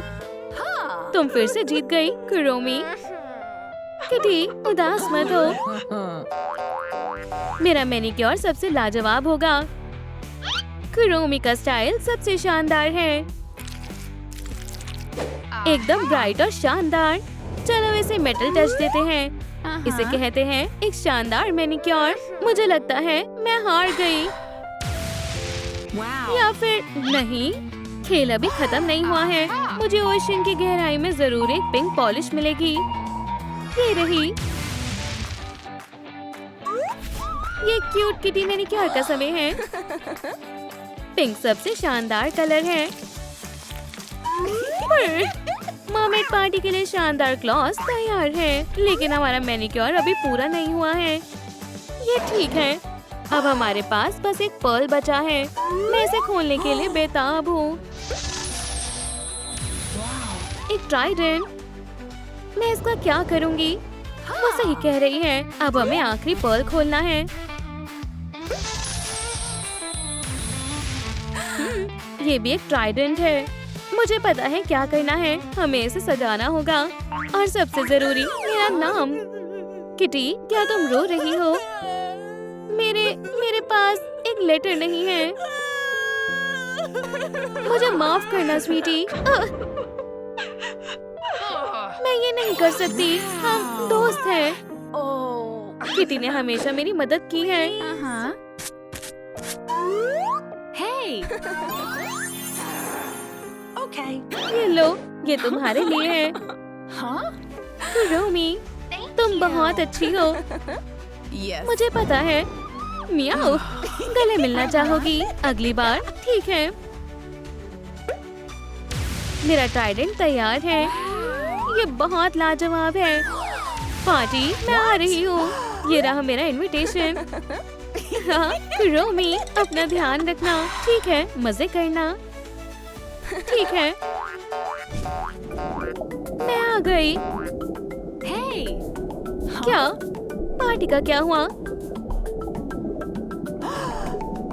तुम फिर से जीत गई कुरोमी। किटी, उदास मत हो। मेरा मैनिक्योर सबसे लाजवाब होगा। कुरोमी का स्टाइल सबसे शानदार है। एकदम ब्राइट और शानदार। चलो इसे मेटल टच देते हैं। इसे कहते हैं एक शानदार मैनिक्योर। मुझे लगता है मैं हार गई। या फिर नहीं, खेल अभी खत्म नहीं हुआ है। मुझे ओशन की गहराई में जरूर एक पिंक पॉलिश मिलेगी। ये रही। ये क्यूट किटी मैनिक्योर का समय है। पिंक सबसे शानदार कलर है। मर्मेड पार्टी के लिए शानदार क्लॉथ तैयार है, लेकिन हमारा मैनिक्योर अभी पूरा नहीं हुआ है। ये ठीक है। अब हमारे पास बस एक पर्ल बचा है। मैं इसे खोलने के लिए बेताब हूँ। एक ट्राइडेंट। मैं इसका क्या करूँगी? वो सही कह रही है। अब हमें आखिरी पर्ल खोलना है। ये भी एक ट्राइडेंट है। मुझे पता है क्या करना है। हमें इसे सजाना होगा और सबसे जरूरी मेरा नाम। किटी, क्या तुम रो रही हो? मेरे पास एक लेटर नहीं है। मुझे माफ करना स्वीटी। मैं ये नहीं कर सकती। हम दोस्त हैं। Oh. किटी ने हमेशा मेरी मदद की है। Uh-huh. Hey. Okay. ये लो, ये तुम्हारे लिए है। Huh? रोमी, तुम बहुत अच्छी हो। Yes. मुझे पता है। मियाओ, गले मिलना चाहोगी अगली बार? ठीक है। मेरा ट्राइडेंट तैयार है। ये बहुत लाजवाब है। पार्टी, मैं आ रही हूँ। ये रहा मेरा इनविटेशन। हाँ, रोमी, अपना ध्यान रखना। ठीक है, मजे करना। ठीक है, मैं आ गई। Hey. क्या? पार्टी का क्या हुआ?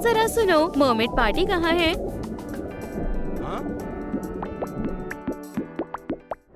जरा सुनो, मर्मेड पार्टी कहाँ है?